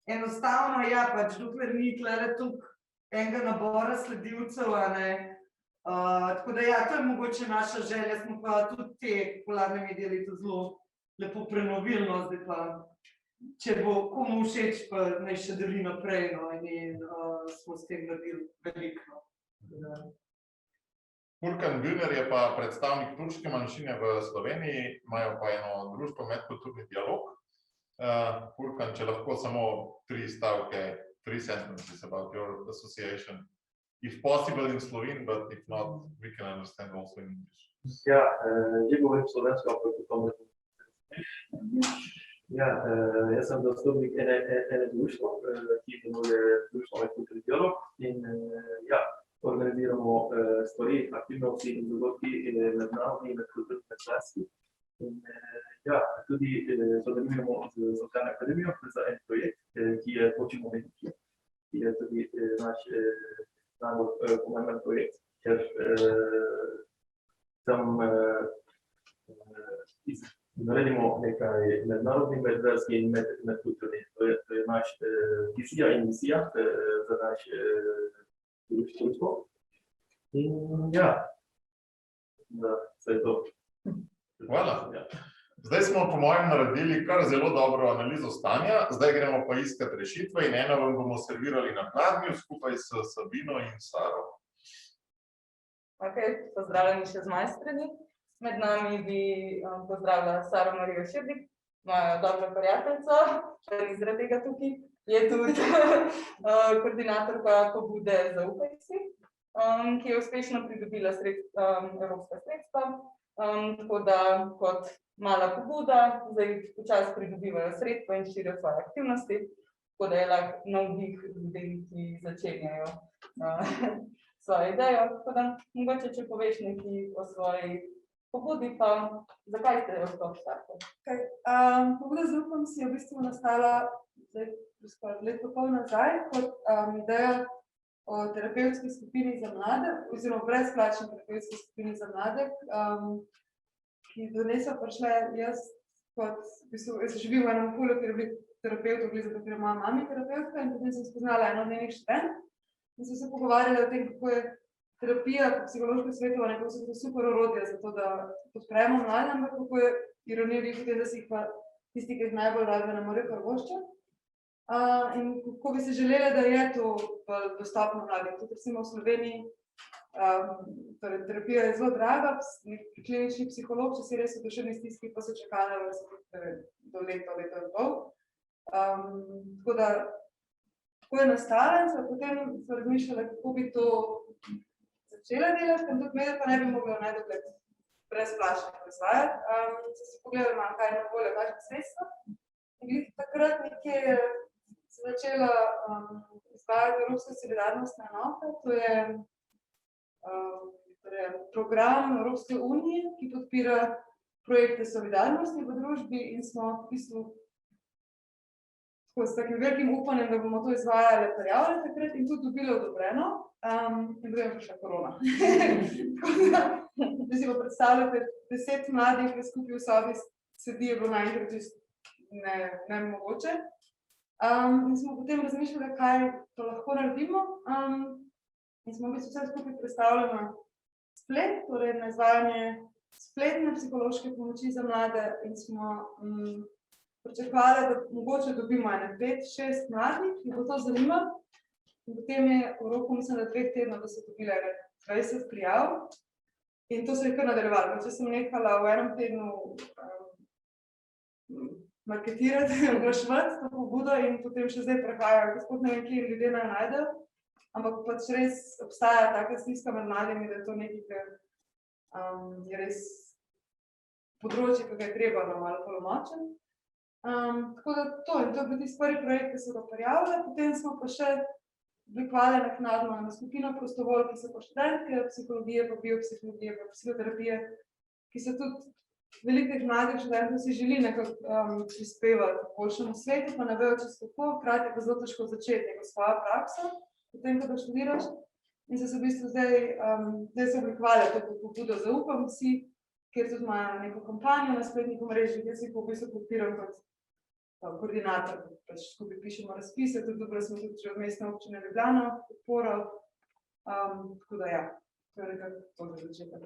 enostavno, ja, pač dokler ni tlele toliko enega nabora sledilcev, a ne. Tako da ja, to je mogoče naša želja, smo pa tudi te popularne medije leto zelo lepo prenovili, no, zdaj pa, če bo komu všeč, pa naj še deli naprej, no, in smo s tem naredili veliko. Furkan Güner je pa predstavnik turške manjšine v Sloveniji, imajo pa eno društvo Medkulturni dialog. Furkan, če lahko samo 3 stavke 3 sentences about your association. If possible in Slovene, but if not, we can understand also in English. Ja, že govorim slovensko, ampak upam, da ja, jaz sem zastopnik ene društva, ki imenuje Društvo Mehkužni dialog in ja, organiziramo stvari, aktivnosti in dogodki mednarodni in medkulturni. In ja, tudi sodelujemo z Socialno akademijo za en projekt, ki je Počimo mediki, ki je tudi naš najbolj pomemben projekt, ker tam naredimo nekaj mednarodnih, medverskih in medkulturnih. To je naš vizija in misija za naše društvo. In ja, vse to. Hvala. Zdaj smo po mojem naredili kar zelo dobro analizo stanja, zdaj gremo pa iskati rešitve in eno vam bomo servirali na pladnju skupaj s Sabino in Saro. Ok, pozdravljeni še z moje strani. Med nami bi pozdravila Saro Marijo Širdik, mojo dobro prijateljico, še ni zaradi tega tukaj. Je tudi koordinatorka pobude Zaupaj si, ki je uspešno pridobila evropska sredstva. Tako da kot mala pobuda, zdaj počasi pridobivajo sredstva in širijo svoje aktivnosti, tako da je lahko navdih ljudem, ki začenjajo svojo idejo. Tako da mogoče, če poveš nekaj o svoji pobudi, pa zakaj ste jo sploh štartali? Pobuda Zaupam si je v bistvu nastala skoraj leto pol nazaj kot ideja o terapevtski skupini za mlade, oziroma brezplačni terapevtski skupini za mlade, ki do nje so prišle jaz kot, v bistvu, jaz živim v enem okolju, kjer je bil terapevtov, zato ker je moja mami terapevtka in potem sem spoznala enodnevni študent in sem se pogovarjala o tem, kako je terapija, psihološko svetovanje, kako so to super orodje za to, da podpremo mlade, ampak kako je ironija potem, da si jih pa tisti, ki jih najbolj radi ne morejo privoščiti. In kako bi se želela, da je to dostopno mladim. Tudi recimo v Sloveniji torej terapija je zelo draga, klinični psiholog, če si res v duševni stiski, pa so čakale do leta in pol. Tako da, tako je nastala in potem so razmišljala, kako bi to začela delati, in tudi medij pa ne bi mogla najdogled brezplačno proizvajati. So si pogledali malo, kaj je na voljo, kakšne sredstva. In takrat nekje se začela izvajati Evropska solidarnostna enota, to je program Evropske unije, ki podpira projekte solidarnosti v družbi in smo v bistvu s takim velikim upanjem, da bomo to izvajali, prijavili takrat in tudi dobili odobreno. In potem je prišla korona. Da si pa predstavljate, 10 mladih v skupaj v sobi sedi, je bilo naenkrat nemogoče. In smo potem razmišljali, kaj to lahko naredimo. In smo v bistvu vse skupaj predstavljali na splet, torej na izvajanje spletne psihološke pomoči za mlade in smo pričakovali, da mogoče dobimo 5-6 mladih, ki bo to zanimalo. In potem je v roku, mislim, da 2 tednov, da so dobile 20 prijav in to se je kar nadaljevalo. Če sem nehala v enem tednu marketirati, oglaševati to pobudo in potem še zdaj prehajajo, gospod ne vem, kje ljudje naj najdejo, ampak pač res obstaja taka stiska med mladimi, da je to nekaj, kar je res področje, ki ga je treba malo polnomočiti. Tako da to je bil tisti prvi projekt, ki so ga prijavili, potem smo pa še oblikovali naknadno na skupino prostovoljk, ki so pa študentke psihologije, pa biopsihologije, pa psihoterapije, ki so tudi velikih mladih študentov si želi nekako prispevati k boljšemu svetu, pa ne vejo čisto kako, hkrati pa zelo težko začeti neko svojo prakso, potem, ko študiraš. In so se v bistvu zdaj so oblikovali to pobudo Zaupam si, kjer tudi imajo neko kampanjo na spletnih omrežjih, kjer si v bistvu podpiram kot koordinator, pač skupaj pišemo razpise, tudi dobro smo tudi že od mestne občine Ljubljana podporo, tako da ja, to je nekako to za začetek.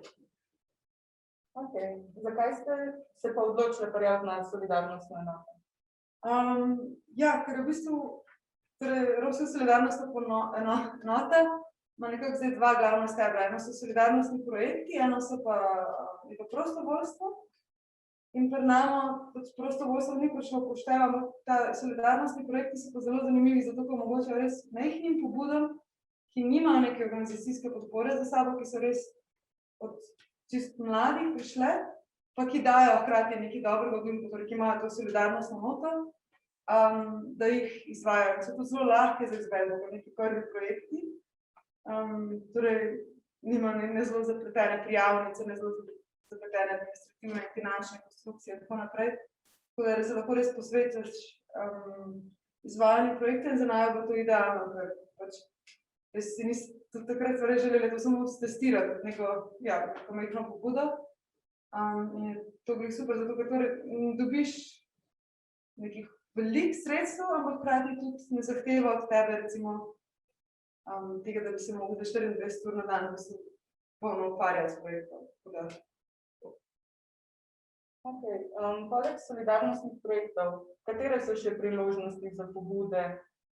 Ok, zakaj ste se pa odločili prijaviti na solidarnostno enoto? Ja, ker v bistvu Evropska solidarnostna enota ima nekako zdaj 2 glavna stebra. Eno so solidarnostni projekti, eno so pa prostovoljstvo. in pri nama prostovoljstvo ni prišlo upoštevati, ta solidarnostni projekti so pa zelo zanimivi, zato ko omogočajo res majhnim pobudam, ki nimajo neke organizacijske podpore za sabo, ki so res od čist mladih prišle, pa ki dajo hkrati nekaj dobrega v Dunku, torej ki imajo to solidarnostno noto, da jih izvajajo. So to zelo lahke za izvedbo, neki prvi projekti, torej nimajo ne zelo zapletene prijavnice, ne zelo zapletene administrativne in finančne konstrukcije in tako naprej. Tako da se lahko res posvetiš izvajanju projekta in za naj bo to idealno, ker pač jaz si nisem takrat res želeli to samo testirati, neko majhno pobudo. In je to bilo super, zato ker torej dobiš nekih velik sredstev, ampak hkrati tudi ne zahteva od tebe recimo tega, da bi se mogel 24 ur na dan polno ukvarjati s projektom. Poleg solidarnostnih projektov, katere so še priložnosti za pobude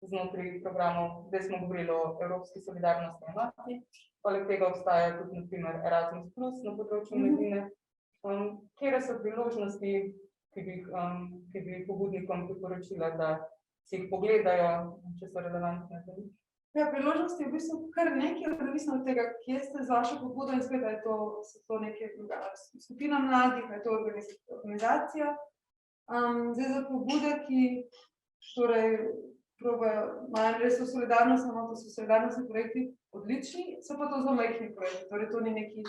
znotraj programov, zdaj smo govorili o Evropski solidarnostni enoti, poleg tega obstaja tudi na primer Erasmus Plus na področju mladine. Katere so priložnosti, ki bi pobudnikom priporočila, da si jih pogledajo, če so relevantne za njih? Ja, priložnosti je v bistvu kar nekaj, odvisno od tega, kje ste z vašo pobudo in spet, da so to neke skupina mladih, da je to organizacija. Zdaj za pobude, ki torej imajo res to solidarnost, to so solidarnostni projekti odlični, so pa to zelo majhni projekti, torej to ni neki,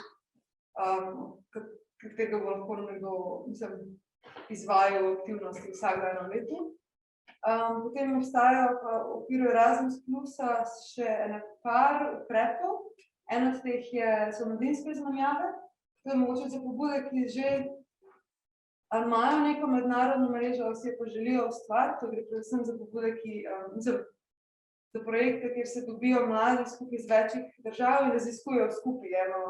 katerega bo lahko nekdo izvajal aktivnosti vsak dan na letu. Potem obstajajo pa v okviru Erasmus Plusa še par ukrepov. En od teh so mladinske izmenjave. To je mogoče za pobude, ki že imajo neko mednarodno mrežo, vsi pa želijo ustvariti. To gre predvsem za pobude, za projekte, kjer se dobijo mladi skupaj iz večjih držav in raziskujejo skupaj eno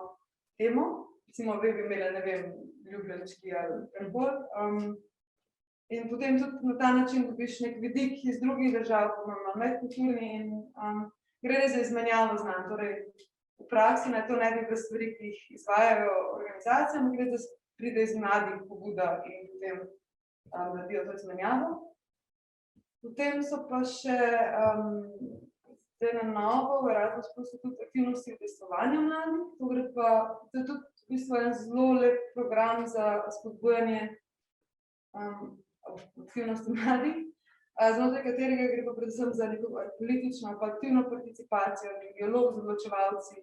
temo. Recimo, bi imeli, ne vem, ljubljenčki ali karkoli. In potem tudi na ta način dobiš nek vidik iz drugih držav, medkulturni in gre za izmenjavo znanj. Torej, v praksi naj to ne bi bile stvari, ki jih izvajajo organizacije, ampak gre za pride iz mladih pobuda in potem naredijo to izmenjavo. Potem so pa še na novo v Erasmus Plusu tudi aktivnosti udejstvovanja mladih. To je tudi v bistvu en zelo lep program za spodbujanje aktivnosti mladih, znotraj katerega gre pa predvsem za neko politično pa aktivno participacijo, dialog z odločevalci.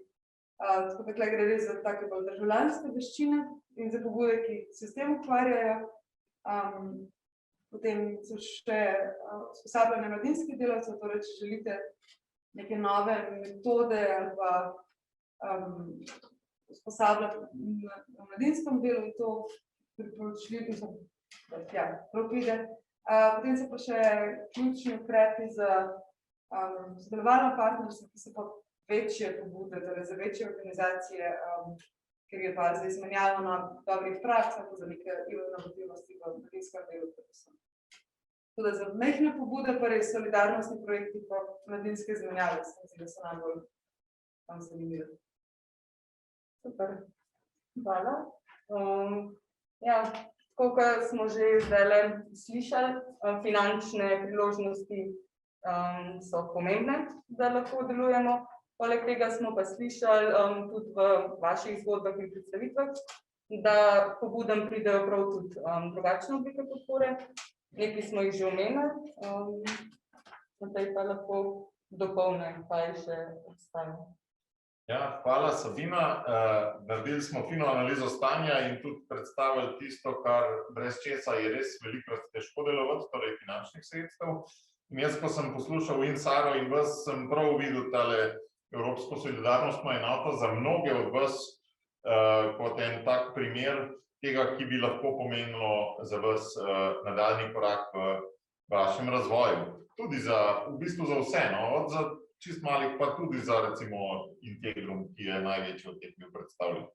Tako da gre res za take bolj državljanske veščine in za pobude, ki se s tem ukvarjajo. Potem so še usposabljanje mladinskih delavcev, torej če želite neke nove metode ali pa usposabljati v mladinskem delu, je to priporočljivo. Prav pride. Potem so pa še ključni ukrepi za sodelovalno partnerstvo, ki so pa večje pobude, torej za večje organizacije, ker je pa za izmenjavo na dobrih praksah, za neke inovativnosti v mladinskem delu. Tako da za majhne pobude pa res solidarnostni projekti pa mladinske izmenjave, da so najbolj zanimivi. Super. Hvala. Tako kot smo že zdaj slišali, finančne priložnosti so pomembne, da lahko delujemo. Poleg tega smo pa slišali tudi v vaših zgodbah in predstavitvah, da pobudam pridejo prav tudi drugačne oblike podpore. Nekaj smo jih že omenili, zdaj pa lahko dopolnim, kaj še obstaja. Ja, hvala Sabina. Naredili smo fino analizo stanja in tudi predstavili tisto, kar brez česa je res velikokrat težko delovati, torej finančnih sredstev. In jaz, ko sem poslušal in Saro in vas, sem prav videl tale Evropsko solidarnostno enoto za mnoge od vas kot en tak primer tega, ki bi lahko pomenilo za vas nadaljnji korak v vašem razvoju. Tudi v bistvu za vse, od za čist malih, pa tudi za recimo Integrum, ki je največji od teh bil predstavljen.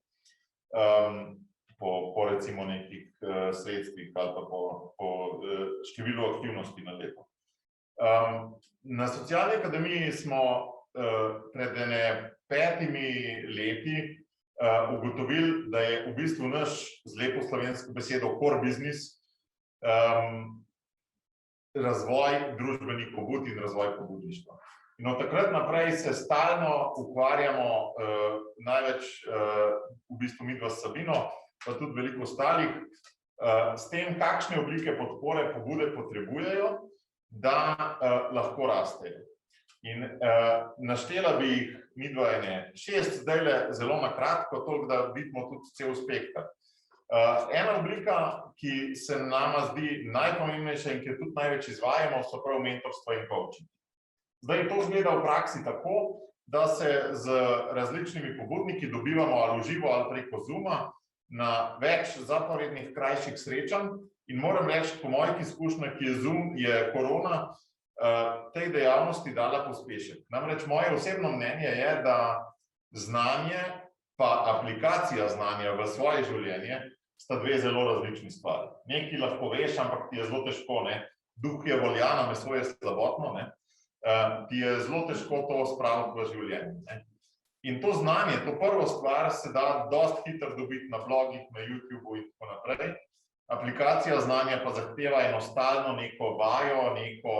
Po recimo nekih sredstvih ali pa po številu aktivnosti na leto. Na Socialni akademiji smo pred 5 leti ugotovili, da je v bistvu naš, z lepo slovensko besedo, core business, razvoj družbenih pobud in razvoj pobudništva. In od takrat naprej se stalno ukvarjamo, največ v bistvu midva s Sabino, pa tudi veliko ostalih, s tem, kakšne oblike podpore pobude potrebujejo, da lahko rastejo. In naštela bi jih midva ene 6, zdajle zelo na kratko, toliko, da vidimo tudi cel spektr. Ena oblika, ki se nama zdi najpomembnejša in ki jo tudi največ izvajamo, so prav mentorstvo in coaching. Zdaj to izgleda v praksi tako, da se z različnimi pobudniki dobivamo ali v živo ali preko Zooma na več zaporednih krajših srečanj in moram reči, po mojih izkušnjah, ki je Zoom, je korona tej dejavnosti dala pospešek. Namreč moje osebno mnenje je, da znanje pa aplikacija znanja v svoje življenje sta dve zelo različni stvari. Nekaj lahko veš, ampak ti je zelo težko, ne. Duh je voljana, meso je slabotno, ne. Ti je zelo težko to spraviti v življenje, ne. In to znanje, to prvo stvar se da dosti hitro dobiti na blogih, na YouTubeu in tako naprej. Aplikacija znanja pa zahteva enostavno neko vajo, neko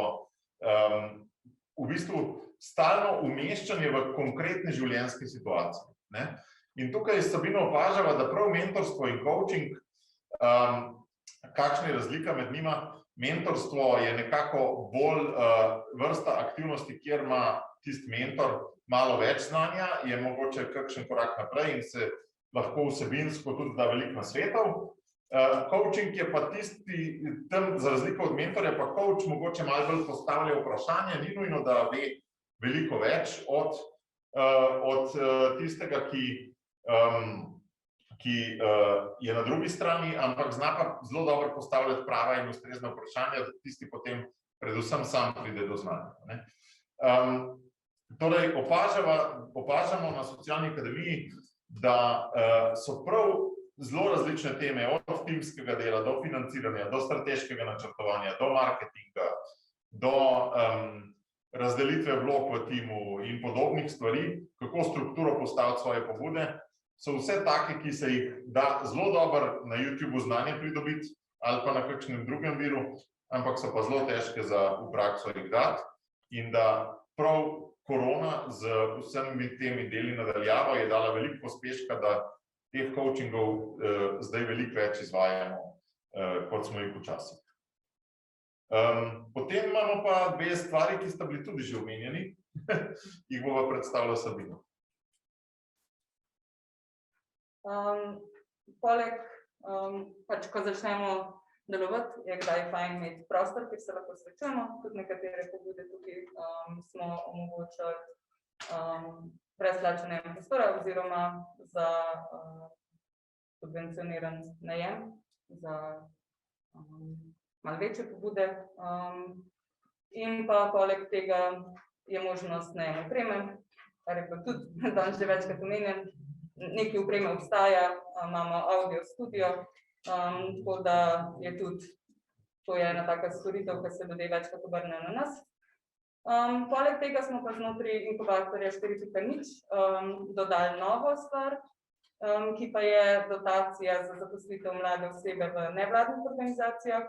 v bistvu stalno umeščanje v konkretne življenjske situacije, ne. In tukaj s Sabino opažava, da prav mentorstvo in coaching, kakšna je razlika med njima, mentorstvo je nekako bolj vrsta aktivnosti, kjer ima tisti mentor malo več znanja, je mogoče kakšen korak naprej in se lahko vsebinsko tudi da veliko nasvetov. Coaching je pa tisti, tam za razliko od mentorja, pa coach mogoče malo bolj postavlja vprašanje, ni nujno, da ve veliko več od tistega, ki je na drugi strani, ampak zna pa zelo dobro postavljati prava in ustrezna vprašanja, da tisti potem predvsem sam pride do znanja, ne. Torej, opažamo na Socialni akademiji, da so prav zelo različne teme, od timskega dela, do financiranja, do strateškega načrtovanja, do marketinga, do razdelitve vlog v timu in podobnih stvari, kako strukturo postaviti svoje pobude, so vse take, ki se jih da zelo dobro na YouTubeu znanje pridobiti ali pa na kakšnem drugem viru, ampak so pa zelo težke za v prakso jih dati in da prav korona z vsemi temi deli nadaljavo je dala veliko pospeška, da teh coachingov zdaj veliko več izvajamo, kot smo jih včasih. Potem imamo pa dve stvari, ki sta bili tudi že omenjeni, jih bova predstavila Sabino. Poleg, pač ko začnemo delovati, je kdaj fajn imeti prostor, kjer se lahko srečujemo, tudi nekatere pobude tukaj smo omogočili brezplačne prostore oziroma za subvencioniran najem za malo večje pobude. In pa poleg tega je možnost najem opreme, kar je pa tudi danes že večkrat omenjen. Nekaj opreme obstaja, imamo audio studio, tako da je tudi, to je ena taka storitev, ki se ljudje večkrat obrnejo na nas. Poleg tega smo pa znotraj inkubatorja 4.0 dodali novo stvar, ki pa je dotacija za zaposlitev mlade osebe v nevladnih organizacijah.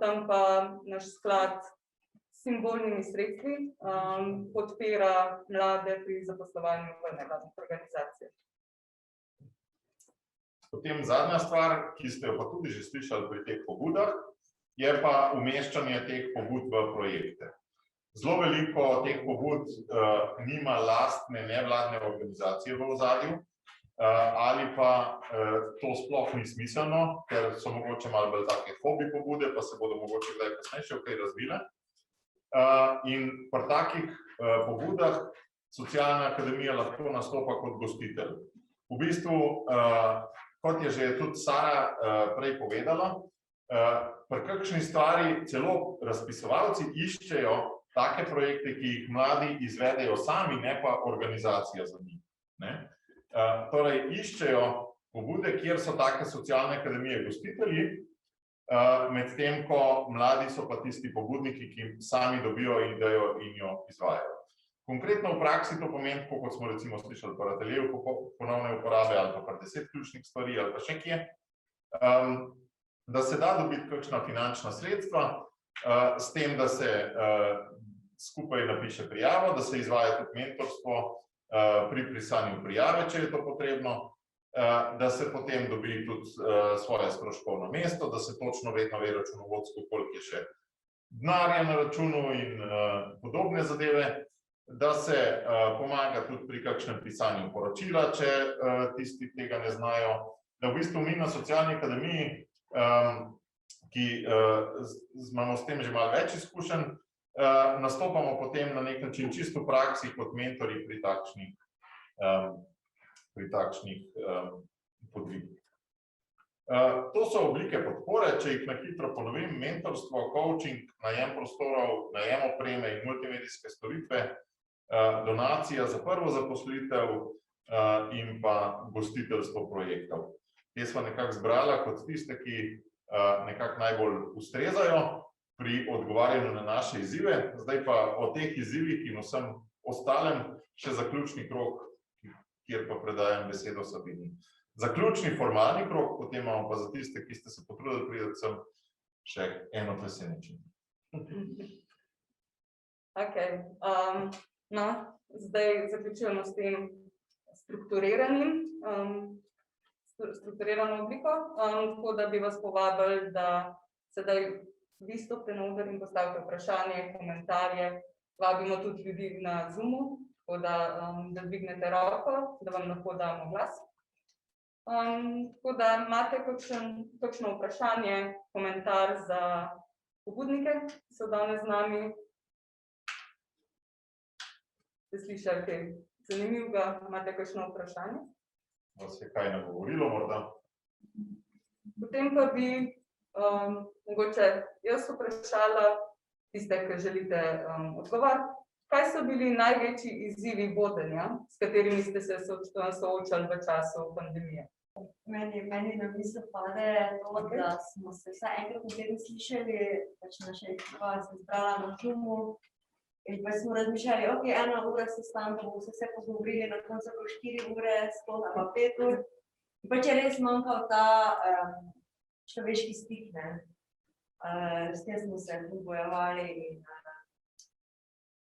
Tam pa naš sklad s simbolnimi sredstvi podpira mlade pri zaposlovanju v nevladnih organizacijah. Potem zadnja stvar, ki ste jo pa tudi že slišali pri teh pobudah, je pa umeščanje teh pobud v projekte. Zelo veliko teh pobud nima lastne nevladne organizacije v ozadju, ali pa to sploh ni smiselno, ker so mogoče malo bolj take hobi pobude, pa se bodo mogoče kdaj kasneje še kaj razvile. In pri takih pobudah Socialna akademija lahko nastopa kot gostitelj. V bistvu, kot je že tudi Sara prej povedala, pri kakšni stvari celo razpisovalci iščejo take projekte, ki jih mladi izvedejo sami, ne pa organizacija za njih. Torej, iščejo pobude, kjer so take Socialne akademije gostitelji, medtem ko mladi so pa tisti pobudniki, ki sami dobijo idejo in jo izvajajo. Konkretno v praksi to pomeni, tako kot smo recimo slišali pri ateljeju ponovne uporabe ali pa 10 ključnih stvari ali pa še kje, da se da dobiti kakšna finančna sredstva, s tem, da se skupaj napiše prijavo, da se izvaja tudi mentorstvo pri pisanju prijave, če je to potrebno, da se potem dobi tudi svoje stroškovno mesto, da se točno vedno ve računovodsko, koliko je še denarja na računu in podobne zadeve, da se pomaga tudi pri kakšnem pisanju poročila, če tisti tega ne znajo, da v bistvu mi na Socialni akademiji, ki imamo s tem že malo več izkušenj, nastopamo potem na nek način čisto v praksi kot mentori pri takšnih podvigih. To so oblike podpore, če jih na hitro ponovim: mentorstvo, coaching, najem prostorov, najem opreme in multimedijske storitve, donacija za prvo zaposlitev in pa gostiteljstvo projektov. Te sva nekako zbrala kot tiste, ki nekako najbolj ustrezajo pri odgovarjanju na naše izzive. Zdaj pa o teh izzivih in vsem ostalem še zaključni krog, kjer pa predajam besedo Sabini. Zaključni formalni krog, potem imamo pa za tiste, ki ste se potrudili priti sem, še eno presenečenje. Okej, no, zdaj zaključujemo s tem strukturirano obliko, tako da bi vas povabili, da sedaj vi stopite na oder in postavite vprašanje, komentarje. Vabimo tudi ljudi na Zoomu, tako da dvignete roko, da vam lahko damo glas. Tako da imate kakšno vprašanje, komentar za pobudnike, ki so danes z nami. Ste slišali kaj zanimivega, imate kakšno vprašanje? Vas je kaj nagovorilo morda? Potem pa bi mogoče jaz vprašala tiste, ki želite odgovarjati. Kaj so bili največji izzivi vodenja, s katerimi ste se soočali v času pandemije? Meni na misel pade to, da smo se vsaj enkrat v teden slišali, pač naša ekipa se zbrala na Zoomu in pa smo razmišljali, ok, 1 ura sestanka, bomo se vse pogovorili, na koncu pa 4 ure, 100 ali pa 5 ur. In pač je res manjkal ta človeški stik, ne. S tem smo se bojevali in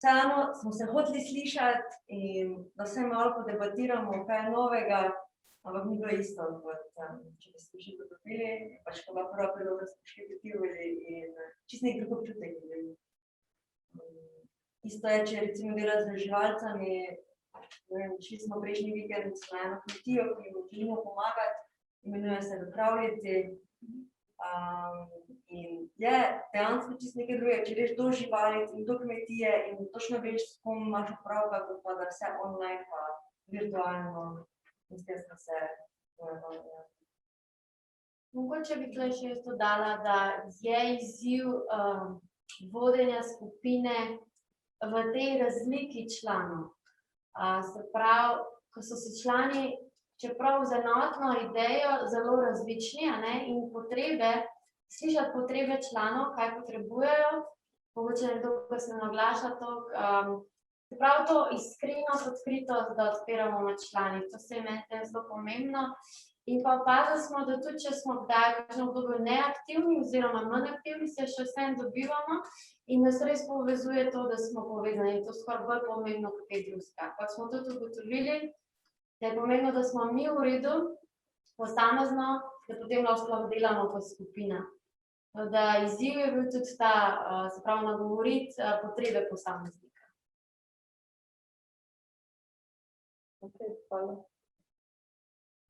vseeno smo se hoteli slišati in da vse malo podebatiramo, kaj je novega, ampak ni bilo isto, kot če bi se že potopili, pač ko pa prva priložnost smo šli potivali in čisto nek drug občutek je bil. Isto je, če recimo delaš z živalcami, šli smo prejšnji vikend na eno kmetijo, ki jim želimo pomagati, imenuje se v Kravljici. In je dejansko čisto nekaj drugega, če greš do živalic in do kmetije in točno veš, s kom imaš opravka, kot pa da vse online pa virtualno. In s tem smo se bojevali. Mogoče bi tukaj še jaz dodala, da je izziv vodenja skupine v tej razliki članov. Se pravi, ko so se člani, čeprav z enotno idejo, zelo različni, in potrebe, slišati potrebe članov, kaj potrebujejo, mogoče nekdo, ko se naglaša to, se pravi to iskrenost, odkritost, da odpiramo med člani, to se je meni zelo pomembno. In pa opazili smo, da tudi če smo kdaj v kakšnem obdobju neaktivni oziroma manj aktivni, se še vseeno dobivamo in nas res povezuje to, da smo povezani. In to skoraj bolj pomembno kot kaj drugega. Pa smo tudi ugotovili, da je pomembno, da smo mi v redu, posamezno, da potem lahko delamo kot skupina. Da izziv je bil tudi ta, se pravi, nagovoriti potrebe posameznika. Ok, hvala.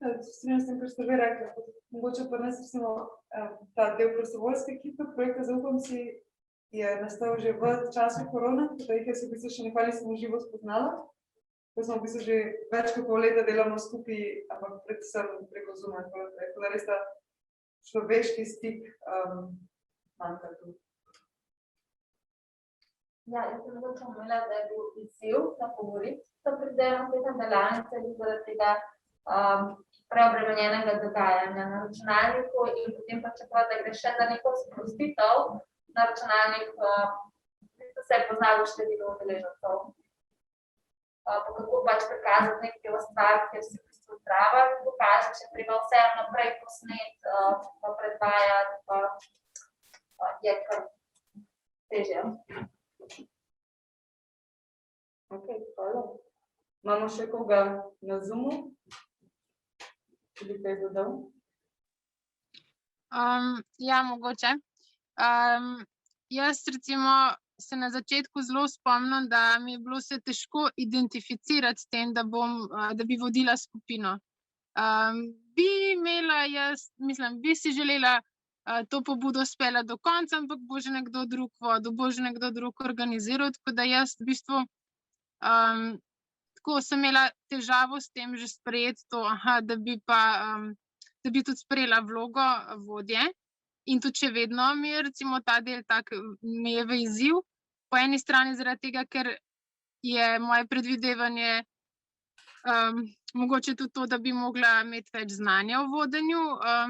Strinjam se, kar ste vi rekli, mogoče pa nas recimo ta del prostovoljske ekipe projekta Zaupam si je nastal že v času korona, da jih jaz v bistvu še nikoli nisem v živo spoznala. Ko smo v bistvu že več kot pol leta delamo skupaj, ampak predvsem preko Zooma, tako da res ta človeški stik manjka tu. Ja, jaz sem mogoče omenila, da je bil izziv nagovoriti, da pridejo na te delavnice in zaradi tega preobremenjenega dogajanja na računalniku in potem pa čeprav, da gre še za neko sprostitev na računalnik, se je poznalo število udeležencev. pa kako pač prikazati nekaj stvar, ker se v bistvu trava pokaže, če treba vse naprej posnet, pa predvajati, pa je kar težje. Ok, hvala. Imamo še koga na Zoomu? Če bi kaj dodal? Ja, mogoče. Jaz recimo se na začetku zelo spomnim, da mi je bilo se težko identificirati s tem, da bi vodila skupino. Bi imela jaz, mislim, bi si želela to pobudo speljati do konca, ampak bo že nekdo drug vodil, bo že nekdo drug organiziral, tako da jaz v bistvu tako sem imela težavo s tem že sprejeti to, da bi tudi sprejela vlogo vodje. In tudi še vedno mi je recimo ta del tak, mi je v izziv. Po eni strani zaradi tega, ker je moje predvidevanje mogoče tudi to, da bi mogla imeti več znanja o vodenju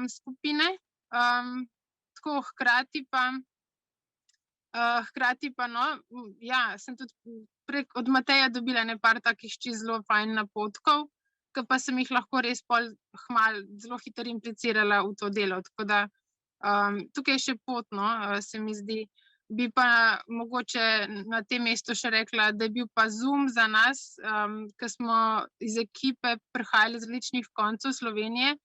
skupine. Tako hkrati pa no, ja, sem tudi od Mateja dobila par takih zelo fajn napotkov, ki pa sem jih lahko res pol zelo hitro implicirala v to delo, tako da tukaj je še pot, no, se mi zdi. Bi pa mogoče na tem mestu še rekla, da je bil pa Zoom za nas, ki smo iz ekipe prihajali z različnih koncev Slovenije,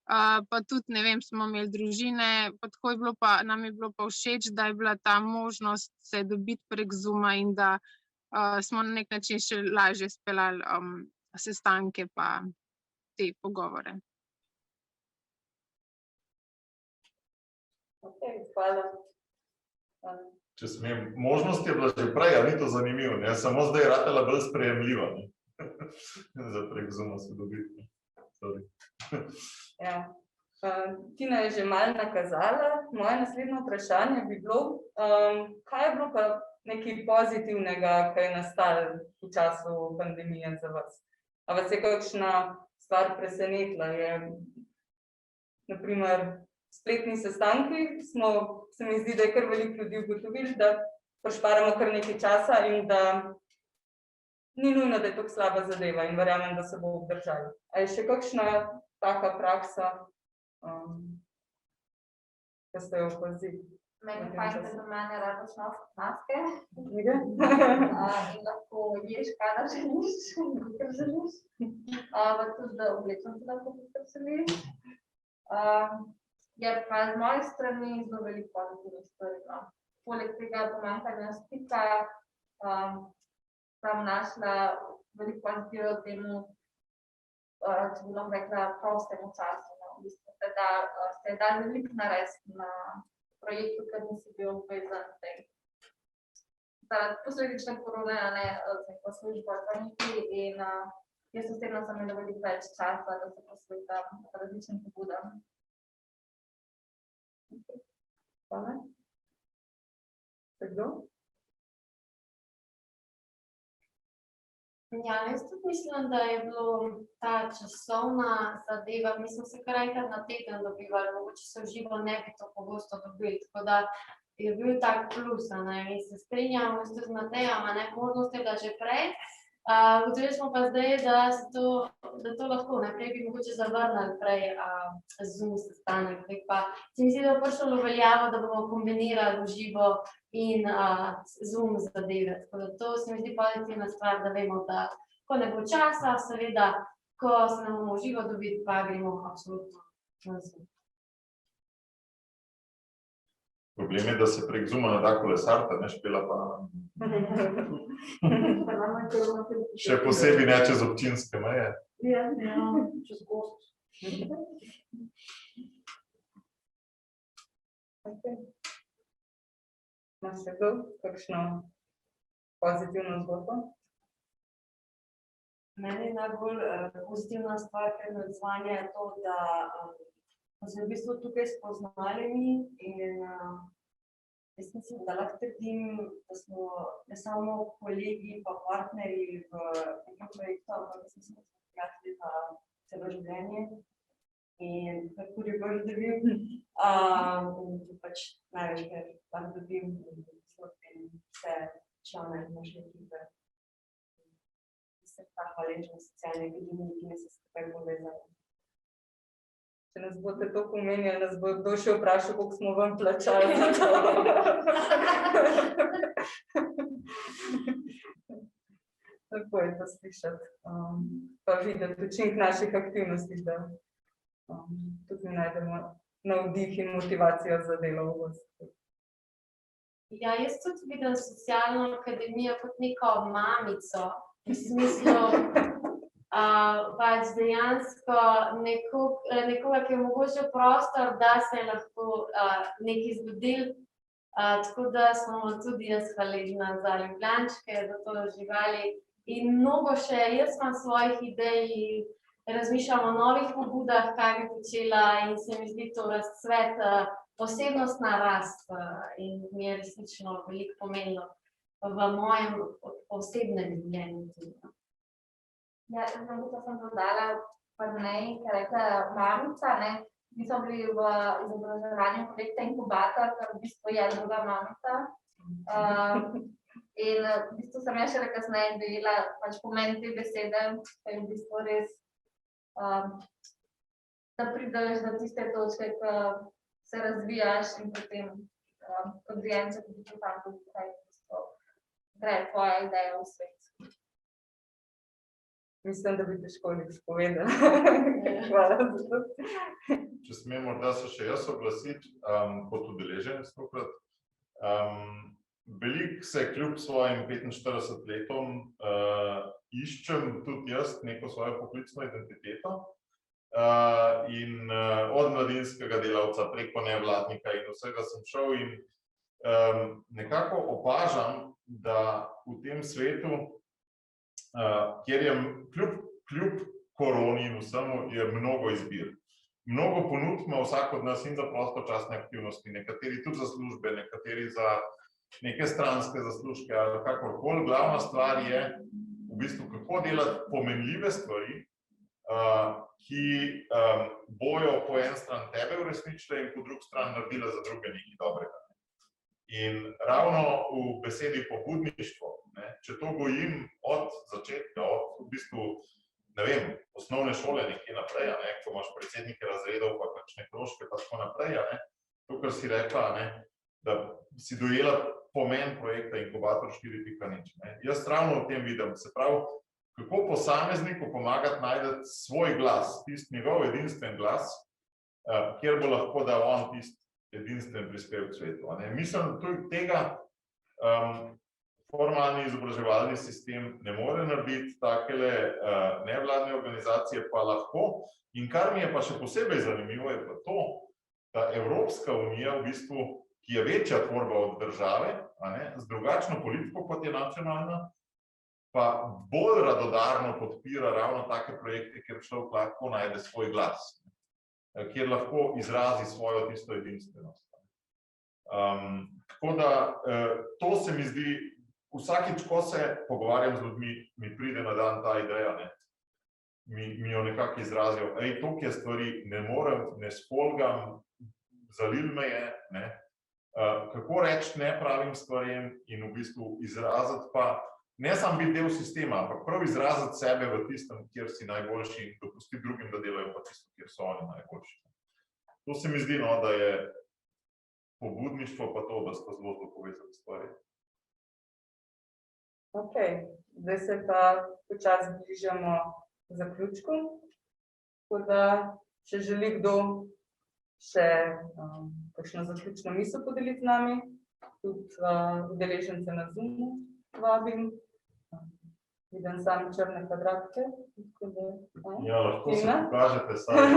pa tudi, ne vem, smo imeli družine, pa tako je bilo pa, nam je bilo pa všeč, da je bila ta možnost se dobiti prek Zooma in da smo na nek način še lažje speljali sestanke pa te pogovore. Ok, hvala. Če smem, možnost je bila že prej, a ni to zanimivo, ne? Samo zdaj je ratela bolj sprejemljiva, ne? Za prek Zooma se dobiti. Ja. Tina je že malo nakazala. Moje naslednje vprašanje bi bilo, kaj je bilo pa nekaj pozitivnega, kaj je nastalo v času pandemije za vas? A vas je kakšna stvar presenetila? Je, na primer, spletni sestanki se mi zdi, da je kar veliko ljudi ugotovili, da pošparamo kar nekaj časa in da ni nujno, da je to slaba zadeva in verjamem, da se bo obdržala. A je še kakšna taka praksa, ki ste jo opazili? Meni fajn, da za mene rabiš maske. In lahko ješ, kadar želiš, kakor želiš. Pa tudi, da oblečem se lahko, kakor želiš. Je pa z moje strani zelo veliko pozitivnih stvari. Poleg tega pomanjkanja stika sem našla veliko pozitivov temu, če bi lahko rekla, prostemu času. V bistvu se je dal veliko narediti na projektu, ker nisi bil obvezan. Zaradi posledične korone, z neko službo in jaz osebno sem imela veliko več časa, da se posvetim različnim pobudam. Hvala. Kdo? Ja, jaz tudi mislim, da je bilo ta časovna zadeva, mi smo se kar enkrat na teden dobivali, mogoče se v živo ne bi to pogosto dobili, tako da je bil tak plus, in se strinjamo z Matejem, možnost je bila že prej. Ugotovili smo pa zdaj, da to lahko, najprej bi mogoče zavrnili prej Zoom sestanek, pa se mi zdi, da je prišlo v veljavo, da bomo kombinirali v živo in Zoom zadeve, tako da to se mi zdi pozitivna stvar, da vemo, da ko ne bo časa, seveda, ko se ne bomo v živo dobiti, pa gremo absolutno na Zoom. Problem je, da se prek Zooma ne da kolesarta, ne špela pa še posebej ne čez občinske meje. Ja, čez gost. Imaš še kdo kakšno pozitivno zgodbo? Meni je najbolj pozitivna stvar pri odzvanju je to, da smo v bistvu tukaj spoznali in jaz mislim, da lahko trdim, da smo ne samo kolegi pa partnerji v nekem projektu, ampak da smo prijatelji za celo življenje in kako je bolj dobim, in pač največkrat lahko dobim vse člane naše ekipe. se ta hvaležnost socialne linije, ki nas je skupaj povezala. Če nas boste to pomenili, nas bo kdo še vprašal, koliko smo vam plačali za to. Tako je to slišati. Pa videti učinek naših aktivnosti, da tudi najdemo navdih in motivacijo za delo v gostu. Ja, jaz tudi vidim socialno akademijo kot neko mamico, v smislu pač dejansko nekoga, ki je omogočil prostor, da se je lahko nekaj zgodil. Tako da smo tudi jaz hvaležna za Ljubljančke, za to živali. In mnogo še, jaz imam svojih idej in razmišljam o novih pobudah, kaj bi počela in se mi zdi to razcvet, osebnostna rast in mi je resnično veliko pomenilo v mojem osebnem življenju. Ja, to sem dodala par dnej, ker rekla mamica, ne. Mi smo bili v izobraževanju projekta Inkubator, kar v bistvu je druga mamica. In v bistvu sem jaz šele kasneje dojela pač pomen te besede, ker je v bistvu res, da prideš do tiste točke, ko se razvijaš in potem odvijenče tudi tam, kaj v bistvu gre tvoja ideja v svet. Mislim, da bi težko nič povedala. Hvala za to. Če smem morda se še jaz oglasiti, kot udeleženec tokrat. Veliko se kljub svojim 45 letom iščem tudi jaz neko svojo poklicno identiteto in od mladinskega delavca preko nevladnika in vsega sem šel in nekako opažam, da v tem svetu, kjer je kljub koroni in vsemu, je mnogo izbir. Mnogo ponudb ima vsak od nas in za prostočasne aktivnosti, nekateri tudi za službe, nekateri za neke stranske zaslužke ali kakorkoli. Glavna stvar je v bistvu, kako delati pomenljive stvari, ki bojo po en stran tebe uresničile in po drugi stran naredile za druge nekaj dobrega. In ravno v besedi pobudništvo, če to gojim od začetka, od v bistvu, ne vem, osnovne šole nekje naprej, ko imaš predsednike razredov, pa kakšne krožke, pa tako naprej, to, kar si rekla, da si dojela pomen projekta Inkubator 4.0. Jaz ravno v tem vidim, se pravi, kako posamezniku pomagati najti svoj glas, tisti njegov edinstven glas, kjer bo lahko dal on tisti edinstven prispevek k svetu. Mislim, da tudi tega formalni izobraževalni sistem ne more narediti, takele nevladne organizacije pa lahko. In kar mi je pa še posebej zanimivo, je pa to, da Evropska unija v bistvu, ki je večja tvorba od države, z drugačno politiko, kot je nacionalna, pa bolj radodarno podpira ravno take projekte, kjer človek lahko najde svoj glas, kjer lahko izrazi svojo tisto edinstvenost. Tako da to se mi zdi, vsakič, ko se pogovarjam z ljudmi, mi pride na dan ta ideja, mi jo nekako izrazijo, toliko je stvari, ne morem, ne spolgam, zalil me je, kako reči ne pravim stvarem in v bistvu izraziti pa, ne samo biti del sistema, ampak prav izraziti sebe v tistem, kjer si najboljši in dopustiti drugim, da delajo pa tisto, kjer so oni najboljši. To se mi zdi, da je pobudništvo pa to, da sta zelo povezani stvari. Ok, zdaj se pa počasi bližamo zaključku, tako da, če želi kdo še kakšno zaključno misel podeliti z nami, tudi udeležence na Zoomu vabim. Vidim sami črne kvadratke. Ja, lahko se pokažete sami.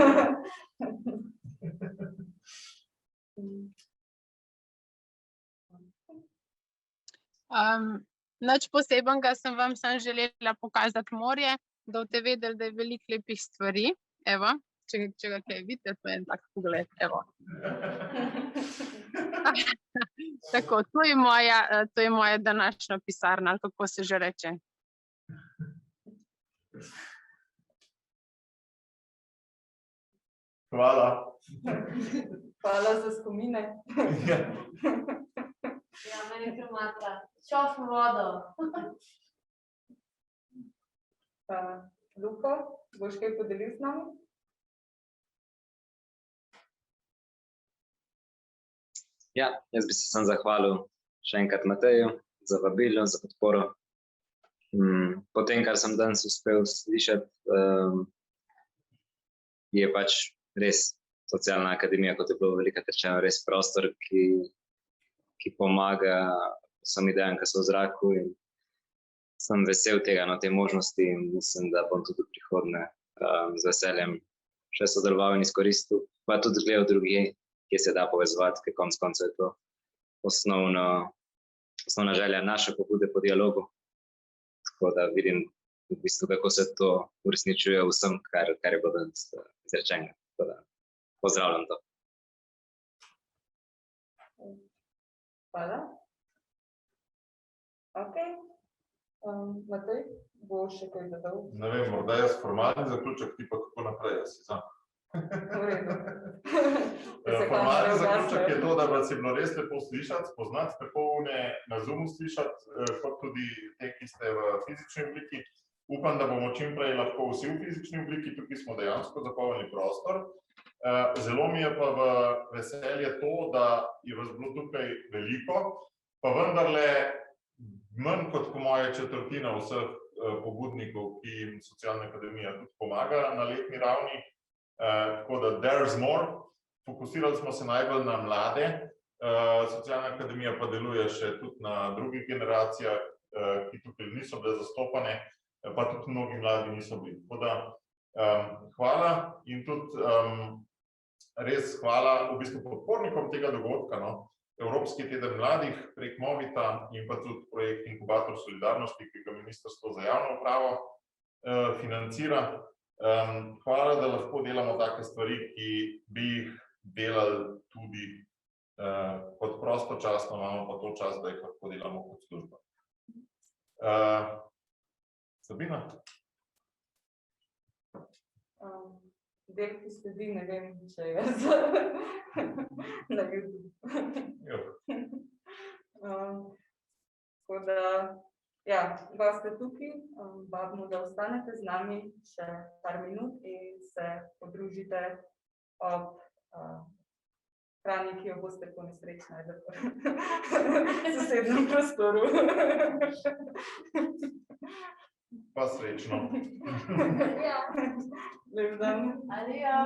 Nič posebenega sem vam samo želela pokazati morje, da boste vedeli, da je veliko lepih stvari. Evo, če ga kaj vidite, to je en tak pogled, evo. Tako, to je moja današnja pisarna, ali kako se že reče. Hvala. Hvala za spomine. Ja, meni krmata. Šof vodo. Luka, boš kaj podelil z nami? Ja, jaz bi se sam zahvalil še enkrat Mateju za vabilo, za podporo. Po tem, kar sem danes uspel slišati, je pač res socialna akademija, kot je bilo veliko rečeno, res prostor, ki pomaga vsem idejam, ki so v zraku, in sem vesel tega, te možnosti, in mislim, da bom tudi v prihodnje z veseljem še sodeloval in izkoristil, pa tudi gledal drugje, kje se da povezovati, ker konec koncev je to osnovna želja naše pobude po dialogu. Tako da vidim v bistvu, kako se to uresničuje vsem, kar je bilo danes izrečenega. Tako da pozdravljam to. Hvala. Ok. Matej, bo še kaj dodal? Ne vem, morda jaz formalni zaključek, ti pa kako naprej, jaz si sam. Formalni zaključek je to, da vas je bilo res lepo slišati, spoznati, tako na Zoomu slišati, kot tudi te, ki ste v fizični obliki. Upam, da bomo čim prej lahko vsi v fizični obliki, tukaj smo dejansko zapolnili prostor. Zelo mi je pa v veselje to, da je vas bilo tukaj veliko, pa vendarle manj kot po moje četrtina vseh pobudnikov, ki jim Socialna akademija tudi pomaga na letni ravni. Tako da there's more. Fokusirali smo se najbolj na mlade. Socialna akademija pa deluje še tudi na drugih generacijah, ki tukaj niso bile zastopane, pa tudi mnogi mladi niso bili. Tako da hvala in tudi res hvala v bistvu podpornikom tega dogodka, Evropski teden mladih prek Movita in pa tudi projekt Inkubator solidarnosti, ki ga Ministrstvo za javno upravo financira. Hvala, da lahko delamo take stvari, ki bi jih delali tudi kot prostočasno, imamo pa to čas, da jih lahko delamo kot služba. Sabina? Del, ki sledi, ne vem, če jaz na YouTube. Tako da, ja, dva ste tukaj, vabimo, da ostanete z nami še par minut in se podružite ob hrani, ki jo boste po nesreč našli v zasebnem prostoru. Pa srečno. Lep dan. Adijo.